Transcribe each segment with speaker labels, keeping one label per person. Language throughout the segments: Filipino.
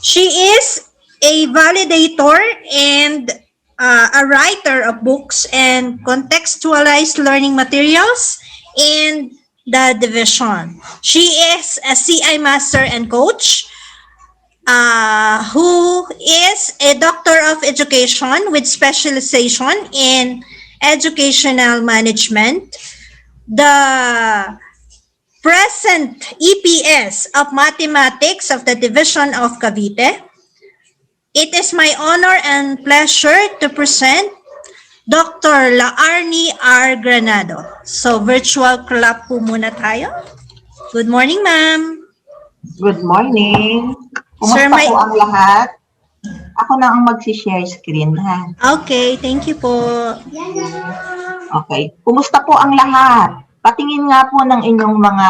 Speaker 1: She is a validator and a writer of books and contextualized learning materials in the division. She is a CI master and coach who is a doctor of education with specialization in educational management. The present EPS of Mathematics of the Division of Cavite. It is my honor and pleasure to present Dr. Laarni R. Granado. So, virtual clap po muna tayo. Good morning, ma'am.
Speaker 2: Good morning.
Speaker 1: Sir,
Speaker 2: Kumusta po ang lahat? Ako na ang mag-share screen, ha?
Speaker 1: Okay, thank you po.
Speaker 2: Okay. Kumusta po ang lahat? Patingin nga po ng inyong mga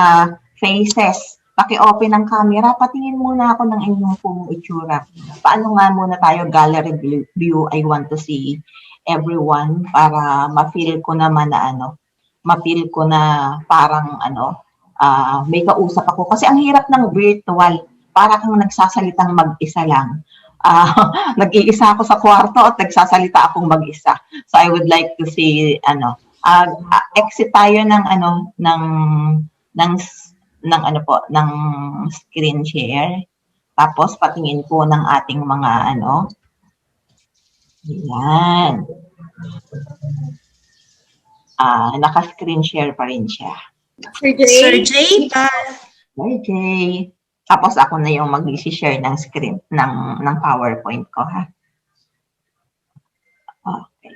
Speaker 2: faces. Paki-open ang camera. Patingin muna ako ng inyong pong itsura. Paano nga muna tayo gallery view? I want to see everyone para ma-feel ko naman na ma-feel ko na parang may kausap ako. Kasi ang hirap ng virtual. Para kang nagsasalitang mag-isa lang. Nag-iisa ako sa kwarto at nagsasalita akong mag-isa. So I would like to see exit tayo ng screen share. Tapos patingin po ng ating mga Yan. Naka-screen share pa rin siya.
Speaker 1: Sir Jay.
Speaker 2: Sir Jay. Tapos ako na yung mag-share ng screen ng PowerPoint ko, ha. Okay.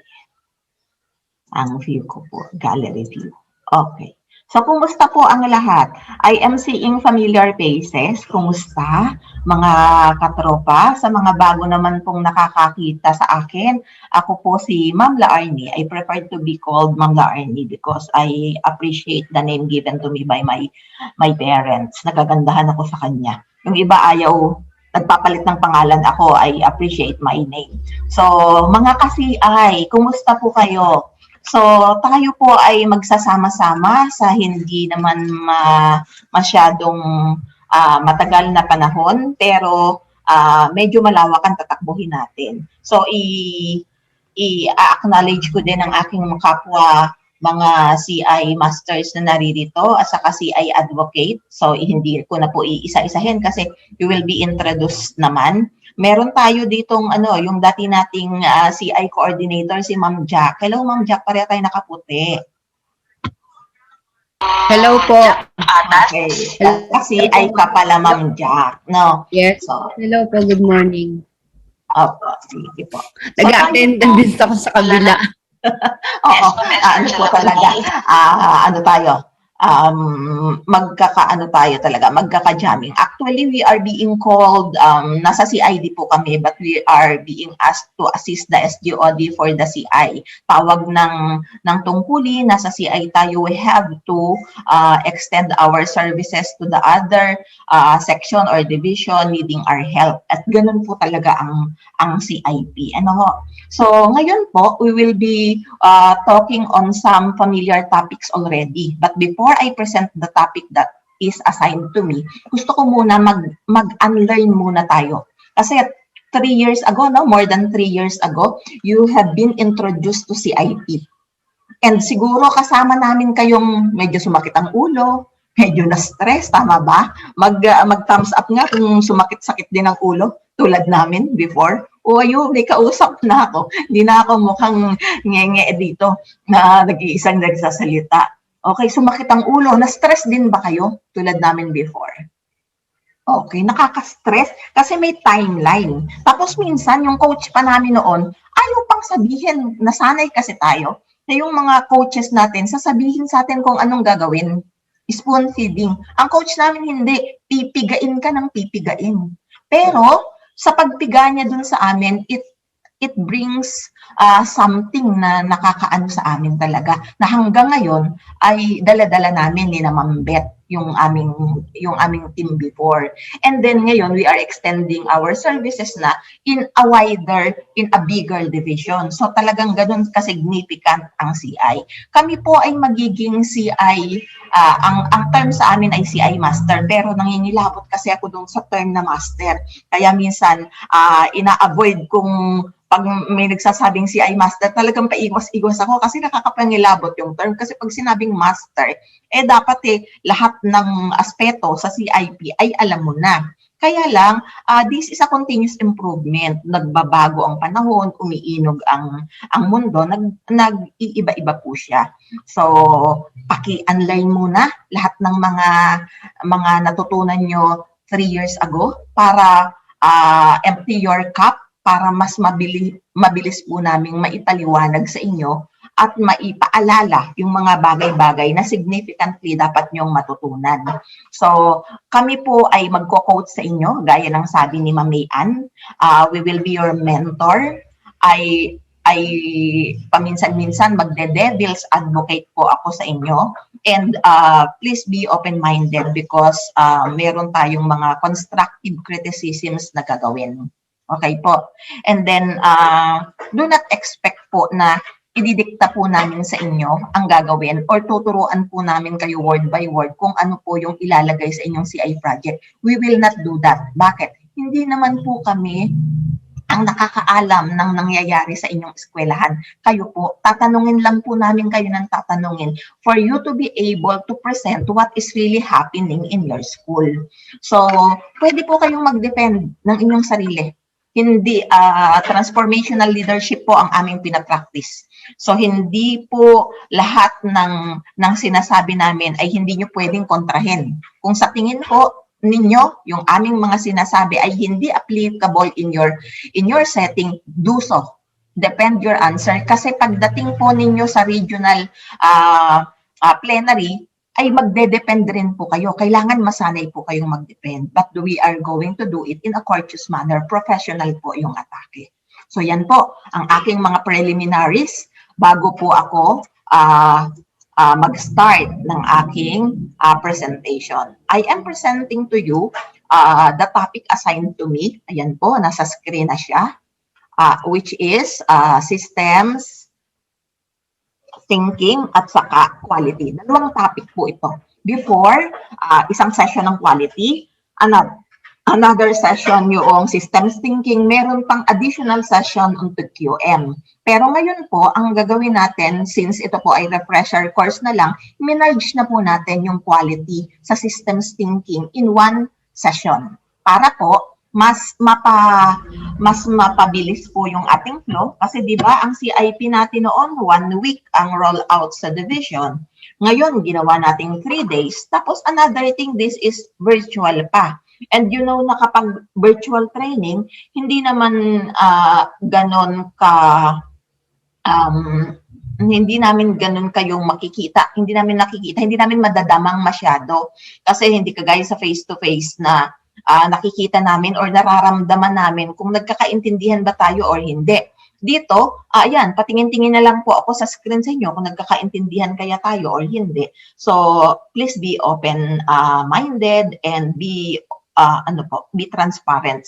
Speaker 2: Ang view ko po, gallery view. Okay. So, kumusta po ang lahat? I am seeing familiar faces. Kumusta? Mga katropa, sa mga bago naman pong nakakakita sa akin. Ako po si Ma'am Laarni. I prefer to be called Ma'am Laarni because I appreciate the name given to me by my parents. Nagagandahan ako sa kanya. Yung iba ayaw, nagpapalit ng pangalan ako, I appreciate my name. So, mga kasi-ay, kumusta po kayo? So, tayo po ay magsasama-sama sa hindi naman masyadong matagal na panahon, pero medyo malawak ang tatakbuhin natin. So, i-acknowledge ko din ang aking kapwa mga CI masters na naririto at saka CI advocate. So, hindi ko na po iisa-isahin kasi you will be introduced naman. Meron tayo ditong yung dati nating CI coordinator, si Ma'am Jack. Hello, Ma'am Jack. Pareha tayo nakaputi.
Speaker 3: Hello po.
Speaker 2: Okay. CI ka pala, Ma'am Jack. No?
Speaker 3: Yes.
Speaker 2: So,
Speaker 3: Hello po. Good morning.
Speaker 2: opo. Sige po.
Speaker 3: Nag-attendance ako sa kabila.
Speaker 2: Oo. Ano po talaga? Tayo? Magkaka-jamming. Actually, we are being called, nasa CID po kami, but we are being asked to assist the SGOD for the CI. Tawag ng tungkulin, nasa CI tayo, we have to extend our services to the other section or division needing our help. At ganun po talaga ang CIP. So, ngayon po, we will be talking on some familiar topics already. But before I present the topic that is assigned to me, gusto ko muna mag-unlearn muna tayo. Kasi 3 years ago, more than 3 years ago, you have been introduced to CIP. And siguro kasama namin kayong medyo sumakit ang ulo, medyo na-stress, tama ba? Mag-thumbs up nga kung sumakit-sakit din ang ulo, tulad namin before. O ayun, may kausap na ako. Hindi na ako mukhang nge-nge dito na nag-iisang nagsasalita. Okay, sumakit ang ulo. Na-stress din ba kayo? Tulad namin before. Okay, nakaka-stress kasi may timeline. Tapos minsan, yung coach pa namin noon, ayaw pang sabihin, nasanay kasi tayo, na yung mga coaches natin, sasabihin sa atin kung anong gagawin. Spoon feeding. Ang coach namin hindi, pipigain ka ng pipigain. Pero, sa pagpiga niya dun sa amin, it brings something na nakakaano sa amin talaga, na hanggang ngayon ay dala-dala namin ni na Ma'am Beth. yung aming team before. And then ngayon we are extending our services na in a bigger division. So talagang ganun ka-significant ang CI. Kami po ay magiging CI, ang term sa amin ay CI master, pero nangingilabot kasi ako dun sa term na master. Kaya minsan ina-avoid kung pag may nagsasabing CI master, talagang paiwas-iwas ako kasi nakakapangilabot yung term. Kasi pag sinabing master, dapat lahat ng aspeto sa CIP ay alam mo na. Kaya lang, this is a continuous improvement. Nagbabago ang panahon, umiinog ang mundo, nag-iiba-iba po siya. So, paki-unlearn muna lahat ng mga natutunan nyo 3 years ago para empty your cup, para mas mabilis po naming maipaliwanag sa inyo at maipaalala yung mga bagay-bagay na significantly dapat nyong matutunan. So, kami po ay magko-coach sa inyo, gaya ng sabi ni Ma'am Mayan. We will be your mentor. Ay paminsan-minsan magde-devil's advocate po ako sa inyo. And please be open-minded because meron tayong mga constructive criticisms na gagawin. Okay po. And then, do not expect po na ididikta po namin sa inyo ang gagawin or tuturuan po namin kayo word by word kung ano po yung ilalagay sa inyong CI project. We will not do that. Bakit? Hindi naman po kami ang nakakaalam ng nangyayari sa inyong eskwelahan. Kayo po, tatanungin lang po namin kayo ng tatanungin for you to be able to present what is really happening in your school. So, pwede po kayong mag-depend ng inyong sarili. Hindi, transformational leadership po ang aming pinapractice. So, hindi po lahat ng sinasabi namin ay hindi nyo pwedeng kontrahin. Kung sa tingin po ninyo, yung aming mga sinasabi ay hindi applicable in your setting, do so. Depend your answer. Kasi pagdating po ninyo sa regional plenary, ay magde-depend rin po kayo. Kailangan masanay po kayong mag-depend. But we are going to do it in a courteous manner. Professional po yung atake. So yan po, ang aking mga preliminaries bago po ako mag-start ng aking presentation. I am presenting to you the topic assigned to me. Ayan po, nasa screen na siya. Which is systems, thinking, at saka quality. Dalawang topic po ito. Before, isang session ng quality, another session yung systems thinking, meron pang additional session untuk QM. Pero ngayon po, ang gagawin natin, since ito po ay refresher course na lang, minarge na po natin yung quality sa systems thinking in one session. Para po, mas mapabilis po yung ating flow kasi 'di ba ang CIP natin noon 1 week ang rollout sa division. Ngayon ginawa nating 3 days. Tapos another thing, this is virtual pa. And you know na kapag virtual training, hindi naman ganon ka hindi namin ganun kayong makikita, hindi namin madadamang masyado kasi hindi kagaya sa face-to-face na nakikita namin or nararamdaman namin kung nagkakaintindihan ba tayo or hindi. Dito, ayan, patingin-tingin na lang po ako sa screen sa inyo kung nagkakaintindihan kaya tayo or hindi. So, please be open-minded and be transparent.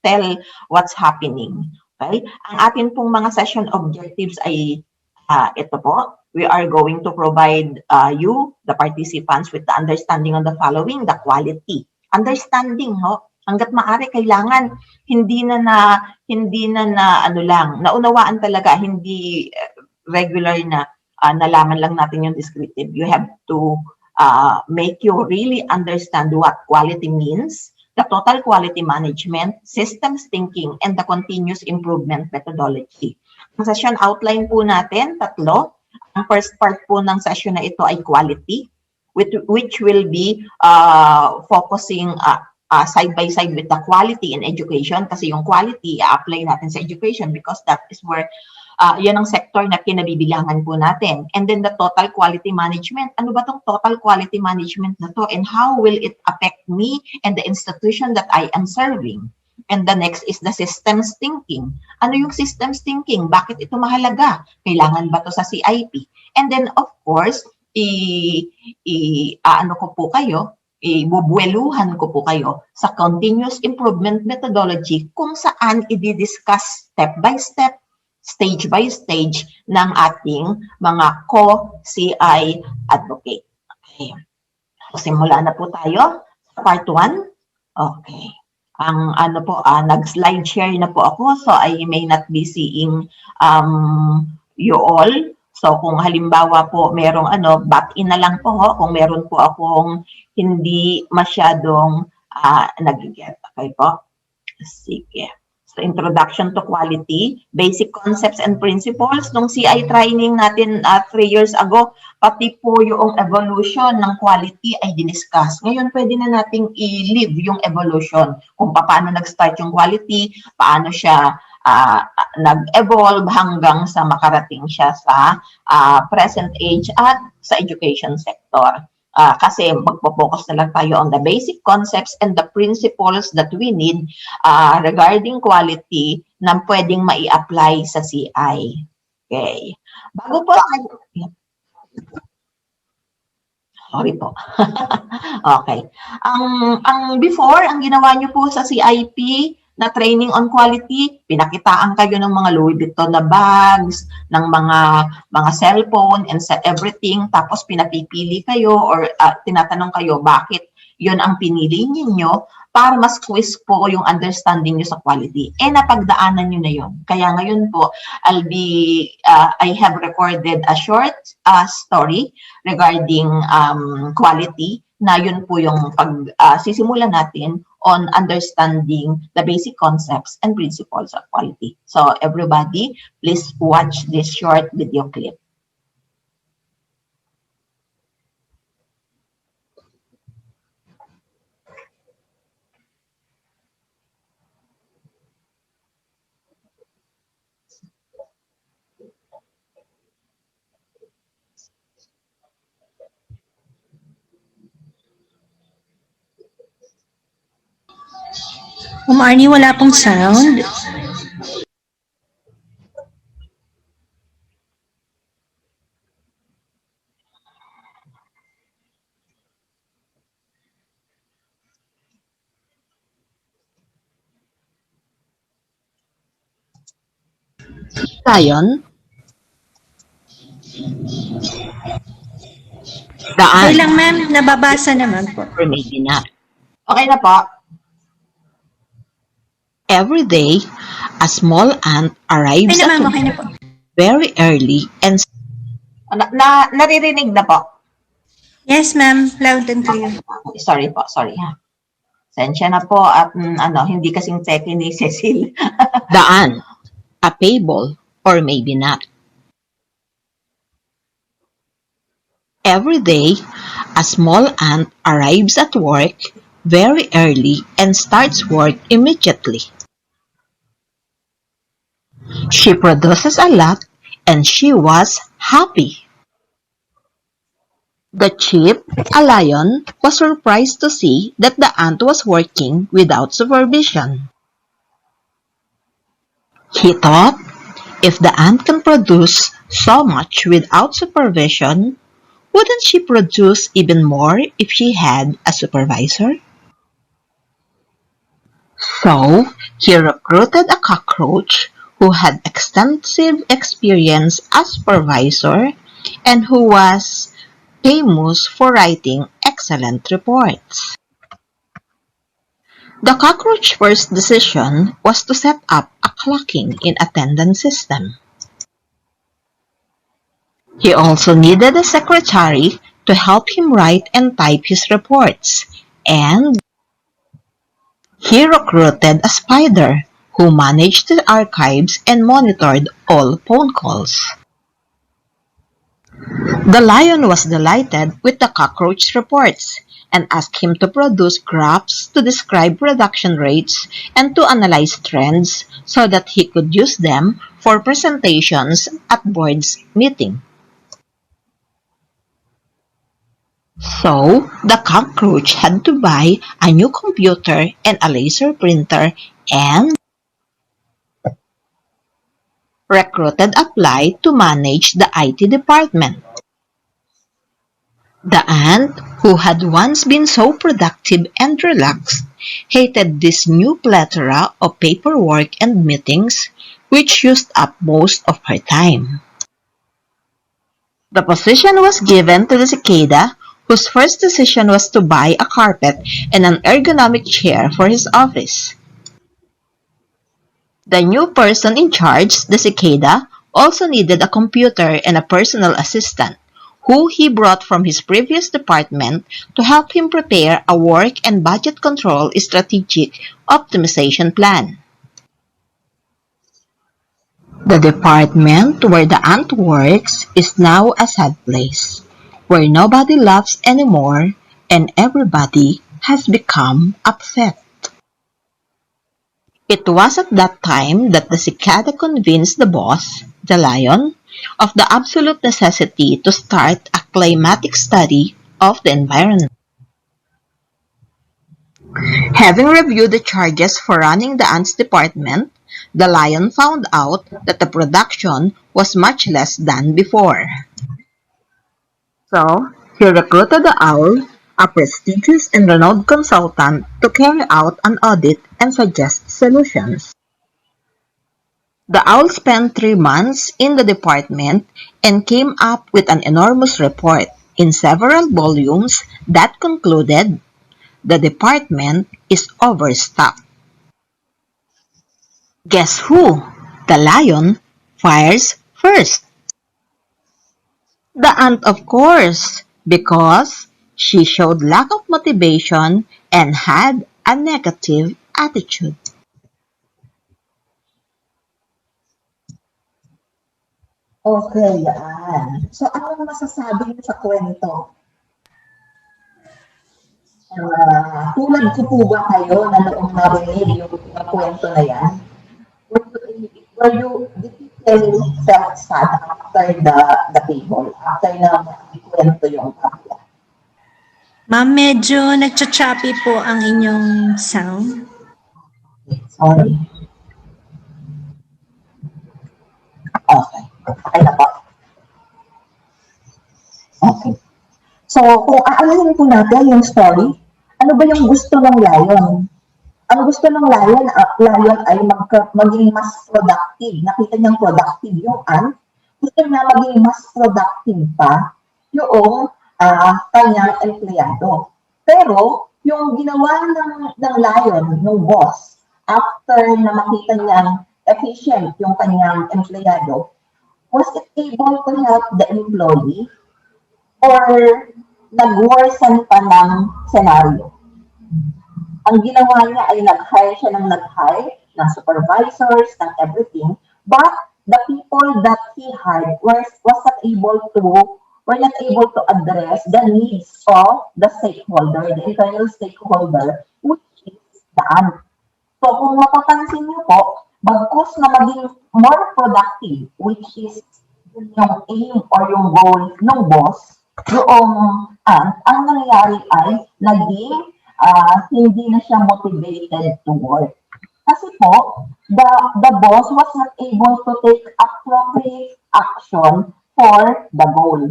Speaker 2: Tell what's happening. Okay? Ang atin pong mga session objectives ay ito po. We are going to provide you, the participants, with the understanding of the following, the quality. Understanding, hangga't maaari kailangan hindi na naunawaan talaga, hindi regular na nalaman lang natin yung descriptive. You have to make you really understand what quality means, the total quality management, systems thinking, and the continuous improvement methodology. Ang session outline po natin, 3. Ang first part po ng session na ito ay quality, which will be focusing side by side with the quality in education kasi yung quality i-apply natin sa education because that is where yan ang sector na kinabibilangan po natin. And then the total quality management. Ano ba tong total quality management na to and how will it affect me and the institution that I am serving? And the next is the systems thinking. Ano yung systems thinking? Bakit ito mahalaga? Kailangan ba to sa CIP? And then of course, ano ko po kayo, ibubueluhan ko po kayo sa continuous improvement methodology kung saan i-discuss step by step, stage by stage ng ating mga co-CI advocate. Okay. So, simula na po tayo sa part 1. Okay. Ang ano po, nag-slide share na po ako, so I may not be seeing you all. So kung halimbawa po merong back in na lang po ho, kung meron po akong hindi masyadong nag-get. Okay po? Sige. So introduction to quality, basic concepts and principles. Nung CI training natin 3 years ago, pati po yung evolution ng quality ay diniscuss. Ngayon pwede na nating i-live yung evolution. Kung paano nag-start yung quality, paano siya nag-evolve hanggang sa makarating siya sa present age at sa education sector. Kasi magpo-focus na lang tayo on the basic concepts and the principles that we need regarding quality na pwedeng mai-apply sa CI. Okay. Bago po, sorry po. Okay. Ang before, ang ginawa niyo po sa CIP na training on quality, pinakitaan kayo ng mga Louis Vuitton na bags, ng mga cellphone and everything, tapos pinapipili kayo or tinatanong kayo bakit yun ang pinili niyo para mas quiz po yung understanding niyo sa quality. Napagdaanan niyo na yun. Kaya ngayon po, I have recorded a short story regarding quality na yun po yung sisimulan natin on understanding the basic concepts and principles of quality. So everybody, please watch this short video clip.
Speaker 1: Arnie, wala pong sound.
Speaker 3: Lion?
Speaker 1: Okay
Speaker 3: Daan?
Speaker 1: lang, ma'am. Nababasa naman po.
Speaker 3: Or maybe not.
Speaker 2: Okay na po.
Speaker 3: Every day, a small ant
Speaker 1: Ay
Speaker 3: arrives
Speaker 1: na, ma'am.
Speaker 3: at
Speaker 1: Okay na po.
Speaker 3: very early and
Speaker 2: Naririnig na po.
Speaker 1: Yes, ma'am. Loud and clear.
Speaker 2: Sorry po, sorry ha. Sensya na po at hindi kasing teki ni Cecil.
Speaker 3: daan, a fable, or maybe not. Every day, a small ant arrives at work very early and starts work immediately. She produces a lot and she was happy. The chief, a lion, was surprised to see that the ant was working without supervision. He thought, if the ant can produce so much without supervision, wouldn't she produce even more if she had a supervisor? So, he recruited a cockroach who had extensive experience as supervisor and who was famous for writing excellent reports. The cockroach's first decision was to set up a clocking in attendance system. He also needed a secretary to help him write and type his reports, and he recruited a spider who managed the archives and monitored all phone calls. The lion was delighted with the cockroach's reports and asked him to produce graphs to describe production rates and to analyze trends so that he could use them for presentations at board's meeting. So, the cockroach had to buy a new computer and a laser printer and recruited a fly to manage the IT department. The ant, who had once been so productive and relaxed, hated this new plethora of paperwork and meetings, which used up most of her time. The position was given to the cicada, whose first decision was to buy a carpet and an ergonomic chair for his office. The new person in charge, the cicada, also needed a computer and a personal assistant, who he brought from his previous department to help him prepare a work and budget control strategic optimization plan. The department where the ant works is now a sad place, where nobody laughs anymore and everybody has become upset. It was at that time that the cicada convinced the boss, the lion, of the absolute necessity to start a climatic study of the environment. Having reviewed the charges for running the ants department, the lion found out that the production was much less than before. So, he recruited the owl, a prestigious and renowned consultant, to carry out an audit and suggest solutions. The owl spent 3 months in the department and came up with an enormous report in several volumes that concluded the department is overstaffed. Guess who? The lion fires first. The ant, of course, because she showed lack of motivation and had a negative attitude.
Speaker 2: Okay, yan. So, anong masasabi niyo sa kwento? Tulad ko po ba kayo na noong narinig yung kwento na yan? Did you felt sad after the table? After na kwento yung kapya?
Speaker 1: Ma'am, medyo nagcha-choppy po ang inyong sound.
Speaker 2: Sorry. Okay. Okay na po. Okay. So, kung aalamin po natin yung story, ano ba yung gusto ng lion? Ang gusto ng lion ay maging mas productive. Nakita niyang productive yung ant. Gusto niya maging mas productive pa yung kanyang empleyado. Pero, yung ginawa ng lion, ng boss, after na makita niyang efficient yung kanyang empleyado, was it able to help the employee or nag-worsen pa ng scenario? Ang ginawa niya ay nag-hire siya ng supervisors, ng everything, but the people that he hired were not able to address the needs of the stakeholder, the internal stakeholder, which is the ant. So kung mapapansin niyo po, bagkus na maging more productive, which is yung aim or yung goal ng boss, yung ant, ang nangyari ay naging hindi na siya motivated to work. Kasi po, the boss was not able to take appropriate action for the goal.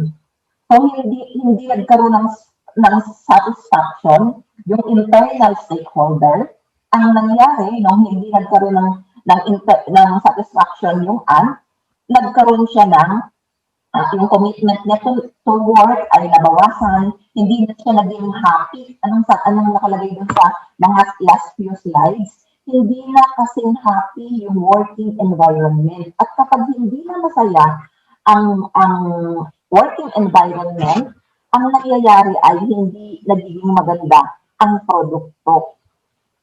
Speaker 2: So, hindi nagkaroon ng satisfaction yung internal stakeholder. Ang nangyari, nung hindi nagkaroon ng satisfaction yung ant, nagkaroon siya ng yung commitment niya to work ay nabawasan, hindi na siya naging happy. Anong nakalagay dun sa mga last few slides? Hindi na kasing happy yung working environment. At kapag hindi na masaya ang working environment, ang nangyayari ay hindi nagiging maganda ang produkto.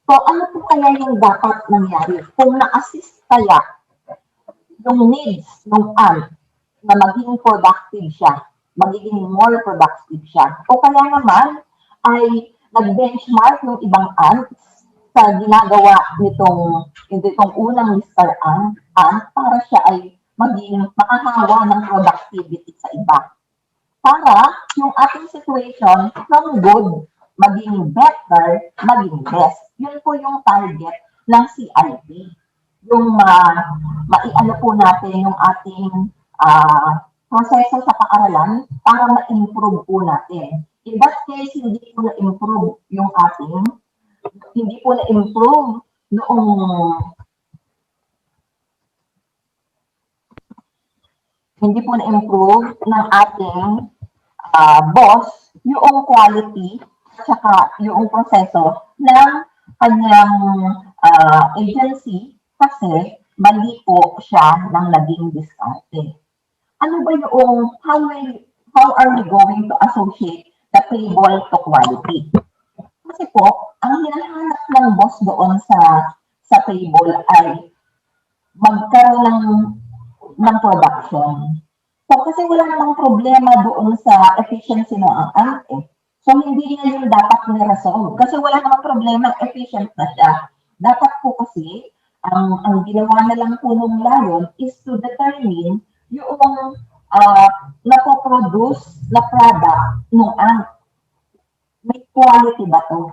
Speaker 2: So, ano po kaya yung dapat nangyari? Kung na-assist kaya yung needs ng ant na maging productive siya, magiging more productive siya. O kaya naman ay nag-benchmark ng ibang ants sa ginagawa nitong unang Mr. Ant para siya ay maging makahawa ng productivity sa iba. Para yung ating situation from good, maging better, maging best. Yun po yung target ng CIP. Yung maiano po natin yung ating proseso sa paaralan para ma-improve po natin. In that case, hindi po na-improve yung ating, hindi po na-improve noong hindi po na-improve ng ating boss yung quality at saka yung proseso ng kanyang agency kasi mali po siya ng naging diskarte. Ano ba yung, how are we going to associate the table to quality? Kasi po, ang hinahanap ng boss doon sa table ay magkaroon ng production. So, kasi wala namang problema doon sa efficiency ng ang eh. So, hindi niya yung dapat ni-resolve. Kasi wala namang problema, efficient na siya. Dapat po kasi, ang ginawa na lang po nung layon is to determine yung napoproduce na product nung ant. May quality ba to?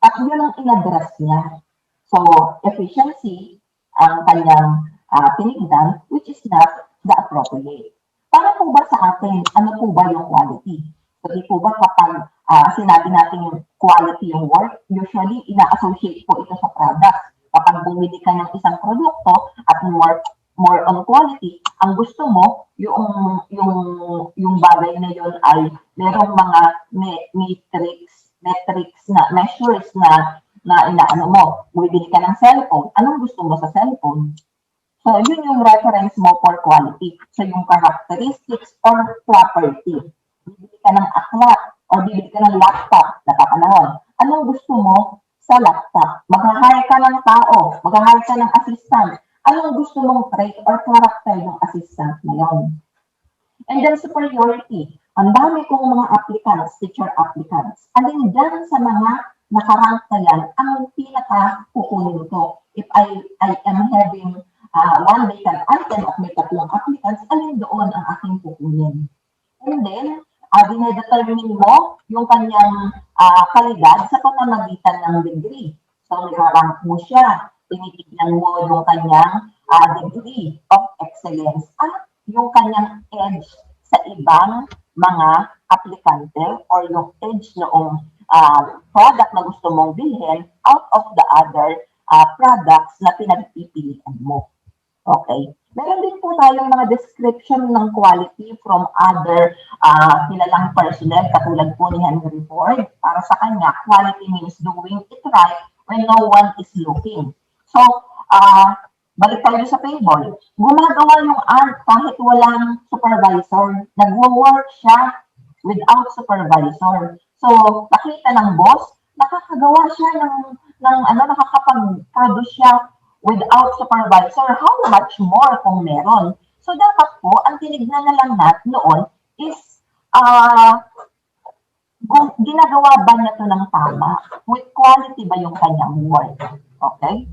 Speaker 2: At yun ang in-address niya. So, efficiency, ang kanyang tinignan, which is not the appropriate. Para po ba sa atin, ano po ba yung quality? So, di po ba kapag sinabi natin quality yung word, usually ina-associate po ito sa product. Kapag bumili ka ng isang produkto at more on quality, ang gusto mo, yung bagay na yun ay merong mga metrics na measures na inaano mo. Bumibili ka ng cellphone. Anong gusto mo sa cellphone? So, yun yung reference mo for quality. So, yung characteristics or property. Bibili ka ng aklat or bibili ka ng laptop na kapanahon. Anong gusto mo sa laptop? Mag-hire ka ng tao. Mag-hire ka ng assistant. Anong gusto mong trait or character ng assistant na yun? And then superiority. Ang dami kong mga applicants, teacher applicants. Alin dyan sa mga nakarank na yan, ang pinaka-kukunin ko. If I am having one vacant item at may tatlong applicants, alin doon ang aking kukunin. And then, dinedetermine mo yung kanyang kalidad sa pamamagitan ng degree. So, nirarank mo siya. Tinitignan mo yung kanyang degree of excellence at yung kanyang edge sa ibang mga aplikante or yung edge noong product na gusto mong bilhin out of the other products na pinagpipilian mo. Okay. Meron din po tayong mga description ng quality from other kilalang personnel katulad po ni Henry Ford. Para sa kanya, quality means doing it right when no one is looking. So, balik tayo sa table. Gumagawa yung art kahit walang supervisor. Nag-work siya without supervisor. So, nakita ng boss, nakakagawa siya nakakapag-produce siya without supervisor. How much more kung meron? So, dapat po, ang tinignan na lang natin noon is ginagawa ba niya ito ng tama? With quality ba yung kanyang work? Okay?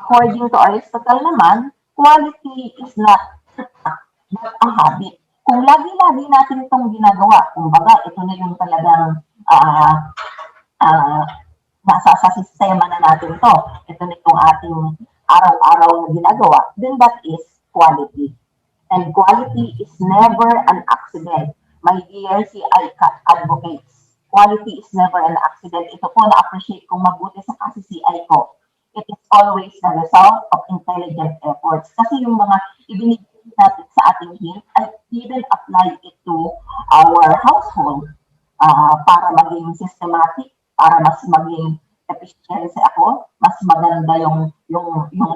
Speaker 2: According to Aristotle naman, quality is not a habit. Kung lagi-lagi natin itong ginagawa, kumbaga, ito na yung talagang nasa sa sistema na natin to, ito na yung ating araw-araw na ginagawa, then that is quality. And quality is never an accident. My dear CI advocates, quality is never an accident. Ito po na-appreciate kong mabuti sa kasi CI ko. It is always the result of intelligent efforts. Kasi yung mga ibinigay natin sa ating hint, I even apply it to our household para maging systematic, para mas maging efficiency ako, mas maganda yung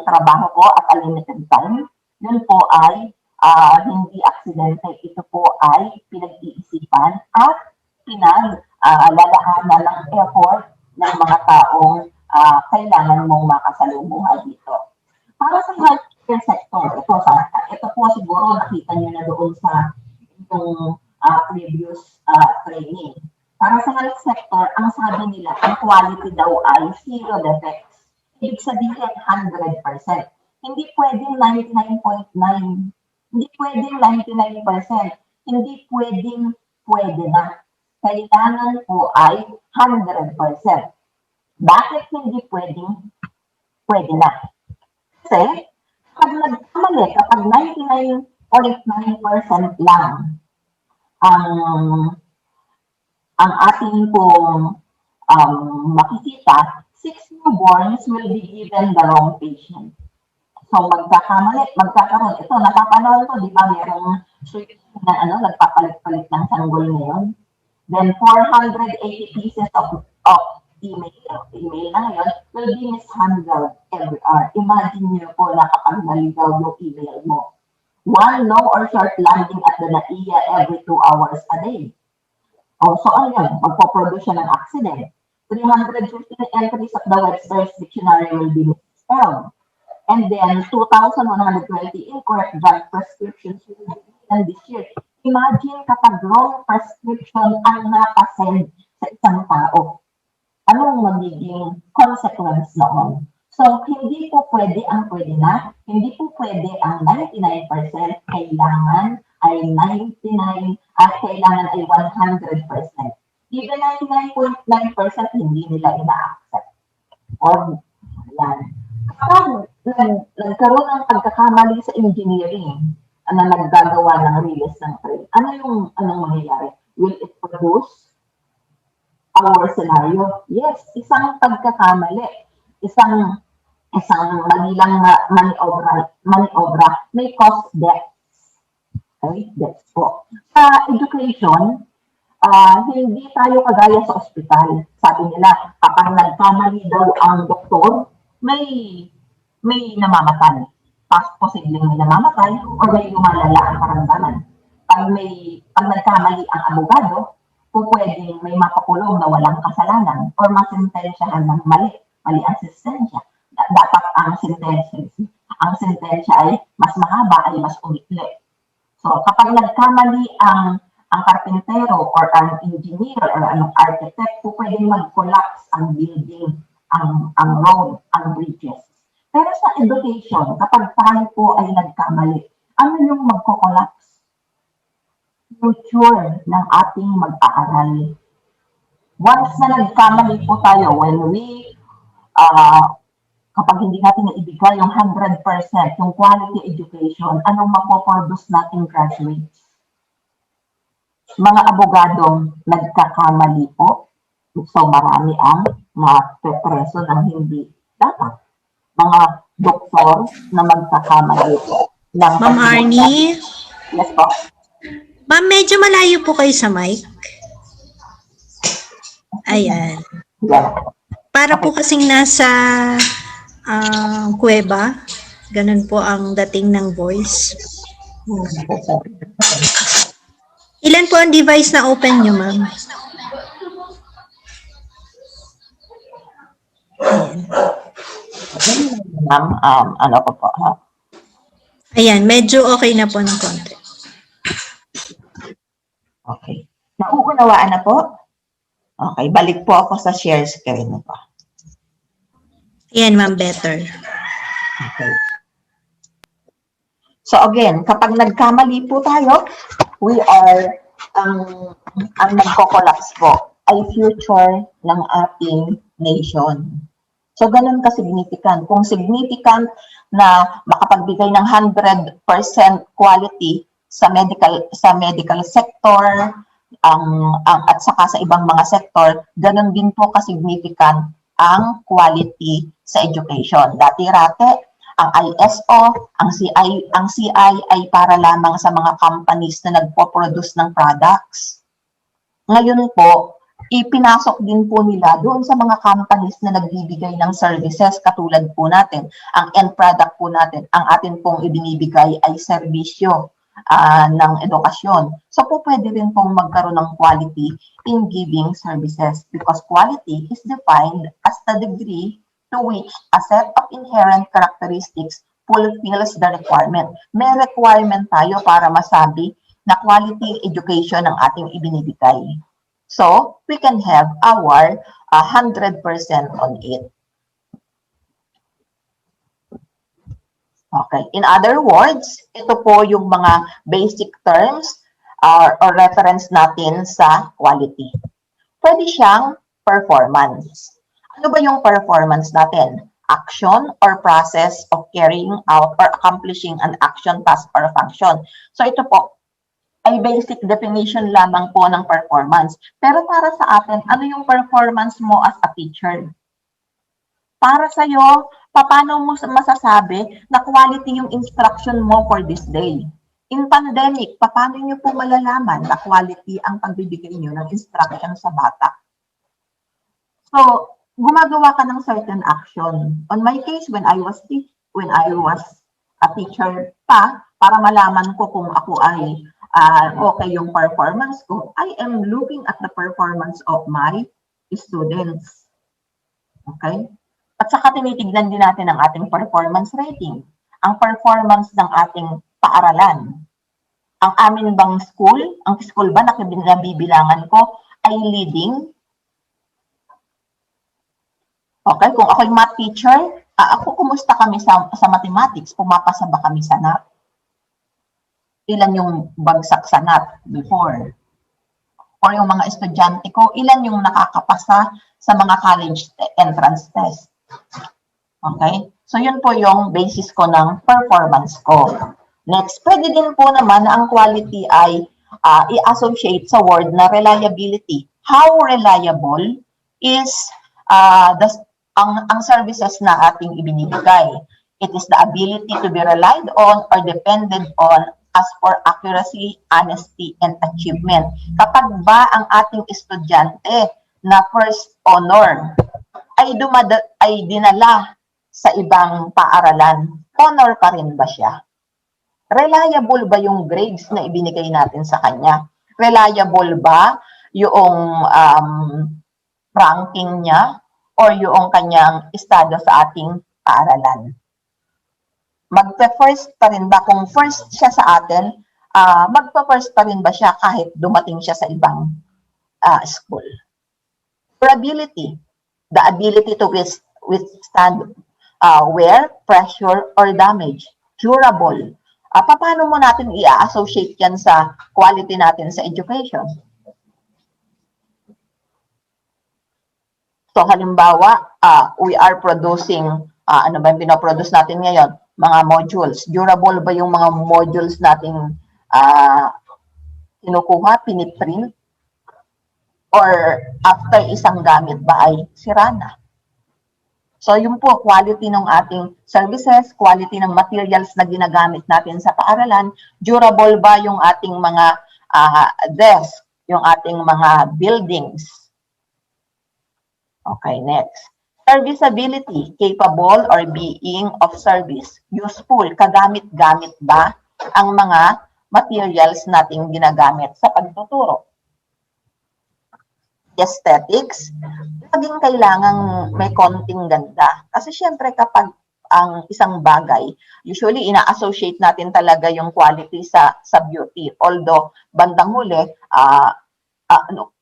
Speaker 2: trabaho ko at a limited time. Yun po ay hindi aksidente. Ito po ay pinag-iisipan at pinaglalaanan ng effort ng mga taong kailangan mong makasalumuhan dito. Para sa healthcare sector, ito po siguro nakita niyo na doon sa itong previous training. Para sa health sector, ang sabi nila, ang quality daw ay zero defects. Ibig sabihin 100%. Hindi pwedeng 99.9. Hindi pwedeng 99%. Hindi pwedeng pwede na. Kailangan po ay 100%. Bakit hindi pwedeng pwede na? Kasi, pag nagkamali, kapag 99.9% lang ang ang ating pong makikita, 6 newborns will be given the wrong patient. So magkakaroon. Ito, napapanood ko, di ba, merong switch na nagpapalit-palit ng sanggol ngayon. Then 480 pieces of email na ngayon will be mishandled every hour. Imagine niyo po na kapag naligaw yung email mo. One low or short landing at the NAIA every 2 hours a day. So ayan, magpo-produce siya ng accident. 315 entries of the Webster's Dictionary will be misspelled. And then 2,120 incorrect drug prescriptions will be given this year. Imagine kapag wrong prescription ang napasend sa isang tao. Anong magiging consequence noon? So, hindi po pwede ang pwede na, hindi po pwede ang 99%, kailangan ay 99 at kailangan ay 100%. Even 99.9% hindi nila ina-accept. Yan. Kapag nagkaroon ng pagkakamali sa engineering na naggagawa ng release ng train, anong mangyayari? Will it produce our scenario? Yes, isang pagkakamali, isang mali lang maniobra may cause deaths. Okay, deaths po. Sa education, hindi tayo kagaya sa ospital. Sabi nila, kapag nagkamali daw ang doktor, may namamatay. Posibleng may namamatay o may lumalala ang karamdaman. Pag nagkamali ang abogado, pwedeng may mapakulong na walang kasalanan or masentensyahan ng mali ang sentensya. Dapat ang sentensya ay mas mahaba, ay mas umikli. So kapag nagkamali ang karpintero or ang engineer or ang architect, pwedeng mag-collapse ang building, ang road, ang bridges. Pero sa education, kapag tayo po ay nagkamali, ano yung magko-collapse? Future ng ating mag-aaral. Once na nagkamali po tayo, kapag hindi natin naibigay yung 100%, yung quality education, anong mapoproduce nating graduates? Mga abogadong nagkakamali po, so marami ang mapepreso ng hindi dapat. Mga doktor na magkakamali po.
Speaker 1: Ma'am Arnie?
Speaker 2: Yes po.
Speaker 1: Ma'am, medyo malayo po kayo sa mic. Ayan.
Speaker 2: Yeah.
Speaker 1: Para po kasing nasa kuweba. Ganun po ang dating ng voice. Ilan po ang device na open nyo, ma'am? Ayan.
Speaker 2: Ma'am, ano ko po, ha?
Speaker 1: Ayan, medyo okay na po ng konti.
Speaker 2: Okay. Nauunawaan na po? Okay, balik po ako sa share screen po.
Speaker 1: Ayan, ma'am, better.
Speaker 2: Okay. So again, kapag nagkamali po tayo, we are, ang nagko-collapse po ay future ng ating nation. So ganun ka-significant. Kung significant na makapagbigay ng 100% quality sa medical sector, at saka sa ibang mga sector, ganun din po ka-significant ang quality sa education. Dati-rate, ang ISO, ang CI ay para lamang sa mga companies na nagpo-produce ng products. Ngayon po, ipinasok din po nila doon sa mga companies na nagbibigay ng services katulad po natin. Ang end product po natin, ang atin pong ibinibigay ay serbisyo ng edukasyon. So po pwede rin pong magkaroon ng quality in giving services because quality is defined as the degree to which a set of inherent characteristics fulfills the requirement. May requirement tayo para masabi na quality education ang ating ibinibigay. So, we can have our 100% on it. Okay. In other words, ito po yung mga basic terms or reference natin sa quality. Pwede siyang performance. Ano ba yung performance natin? Action or process of carrying out or accomplishing an action, task, or function. So ito po, ay basic definition lamang po ng performance. Pero para sa atin, ano yung performance mo as a teacher? Para sa'yo, paano mo masasabi na quality yung instruction mo for this day? In pandemic, paano nyo po malalaman na quality ang pagbibigay nyo ng instruction sa bata? So, gumagawa ka ng certain action. On my case, when I was a teacher pa, para malaman ko kung ako ay okay yung performance ko, I am looking at the performance of my students. Okay? At saka tinitignan din natin ang ating performance rating, ang performance ng ating paaralan. Ang amin bang school, ang school ba na nabibilangan ko ay leading? Okay, kung ako'y math teacher, ako kumusta kami sa mathematics? Pumapasa ba kami sa NAT? Ilan yung bagsak sa NAT before? Or yung mga estudyante ko, ilan yung nakakapasa sa mga college entrance test? Okay? So, yun po yung basis ko ng performance ko. Next, pwede din po naman na ang quality ay i-associate sa word na reliability. How reliable is ang services na ating ibinibigay? It is the ability to be relied on or depended on as for accuracy, honesty, and achievement. Kapag ba ang ating estudyante na first honor ay dinala sa ibang paaralan, honor pa rin ba siya? Reliable ba yung grades na ibinigay natin sa kanya? Reliable ba yung ranking niya or yung kanyang estado sa ating paaralan? Magpe-first pa rin ba? Kung first siya sa atin, magpe-first pa rin ba siya kahit dumating siya sa ibang school? Durability, the ability to withstand wear, pressure, or damage. Durable. Paano mo natin i-associate yan sa quality natin sa education? So, halimbawa, we are producing, ano ba yung pinoproduce natin ngayon? Mga modules. Durable ba yung mga modules nating kinukuha, piniprint? Or after isang gamit ba ay sira na? So, yun po, quality ng ating services, quality ng materials na ginagamit natin sa paaralan, durable ba yung ating mga desk, yung ating mga buildings? Okay, next. Serviceability, capable or being of service. Useful, kagamit-gamit ba ang mga materials nating ginagamit sa pagtuturo? Aesthetics, laging kailangang may konting ganda. Kasi syempre kapag ang isang bagay, usually ina-associate natin talaga yung quality sa beauty. Although, bandang huli,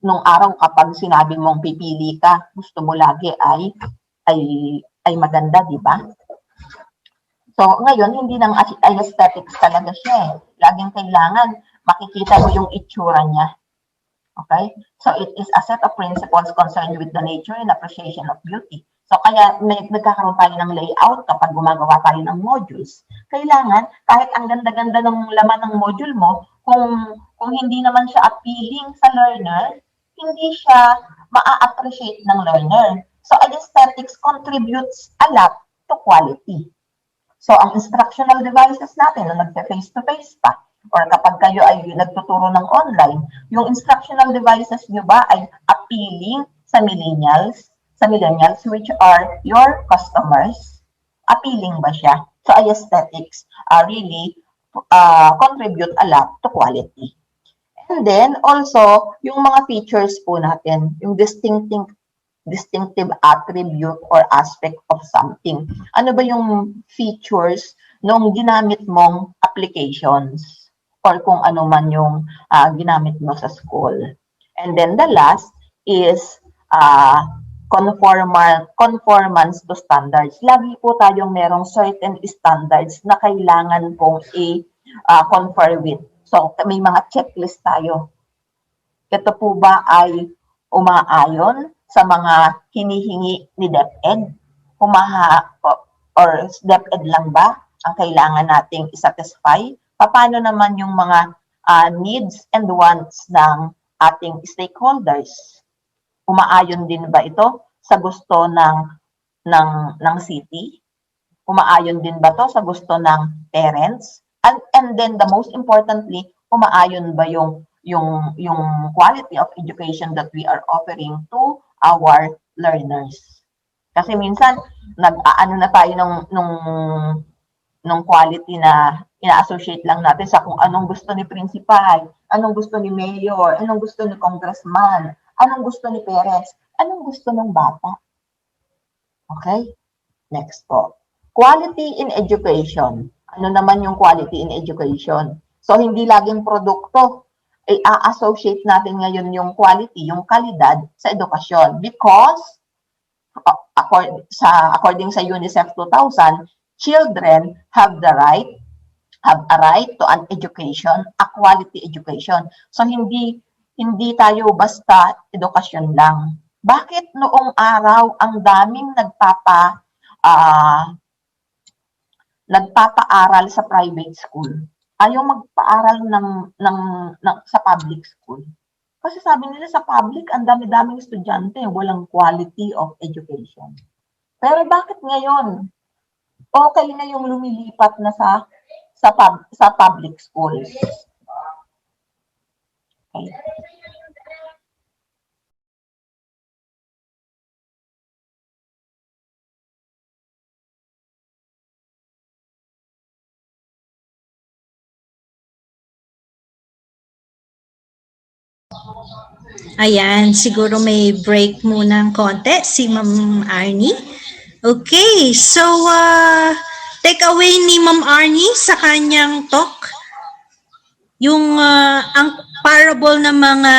Speaker 2: nung araw kapag sinabi mong pipili ka, gusto mo lagi ay maganda, di ba? So, ngayon, hindi nang aesthetics talaga siya eh. Laging kailangan makikita mo yung itsura niya. Okay? So, it is a set of principles concerned with the nature and appreciation of beauty. So, kaya nagkakaroon tayo ng layout kapag gumagawa tayo ng modules. Kailangan, kahit ang ganda-ganda ng laman ng module mo, kung hindi naman siya appealing sa learner, hindi siya ma-appreciate ng learner. So, aesthetics contributes a lot to quality. So, ang instructional devices natin na nagpe-face-to-face pa, or kapag kayo ay nagtuturo ng online, yung instructional devices nyo ba ay appealing sa millennials which are your customers? Appealing ba siya? So, aesthetics really contribute a lot to quality. And then, also, yung mga features po natin, yung distinctive attribute or aspect of something. Ano ba yung features nung ginamit mong applications? Or kung ano man yung ginamit mo sa school. And then the last is conformance to standards. Lagi po tayong merong certain standards na kailangan pong i-conform with. So, may mga checklist tayo. Ito po ba ay umaayon sa mga hinihingi ni DepEd? Or DepEd lang ba ang kailangan nating isatisfy? Paano naman yung mga needs and wants ng ating stakeholders. Umaayon din ba ito sa gusto ng city? Umaayon din ba to sa gusto ng parents? And then the most importantly, umaayon ba yung quality of education that we are offering to our learners? Kasi minsan nag-aano na tayo nung quality na ina-associate lang natin sa kung anong gusto ni principal, anong gusto ni mayor, anong gusto ni congressman, anong gusto ni parents, anong gusto ng bata. Okay? Next po. Quality in education. Ano naman yung quality in education? So, hindi laging produkto. I-associate natin ngayon yung quality, yung kalidad sa edukasyon. Because, according sa UNICEF 2000, children have a right to an education, a quality education. So, hindi tayo basta edukasyon lang. Bakit noong araw ang daming nagpapaaral sa private school? Ayaw magpaaral sa public school. Kasi sabi nila sa public, ang dami-daming estudyante, walang quality of education. Pero bakit ngayon? Okay na yung lumilipat na sa public schools. Okay.
Speaker 1: Ayan, siguro may break muna ng konti si Ma'am Arnie. Okay, so take away ni Ma'am Arnie sa kanyang talk. Yung ang parable ng mga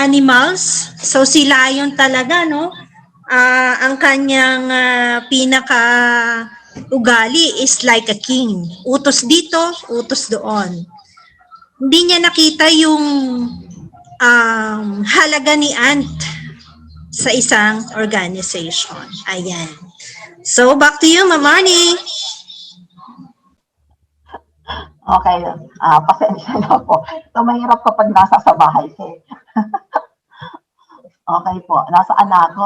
Speaker 1: animals. So si lion talaga, no? Ang kanyang pinaka ugali is like a king. Utos dito, utos doon. Hindi niya nakita yung halaga ni ant sa isang organization. Ayan. So, back to you, Ma'am Arnie.
Speaker 2: Okay. Pasensya na po. Ito mahirap kapag nasa sa bahay. Okay po. Nasaan na ako?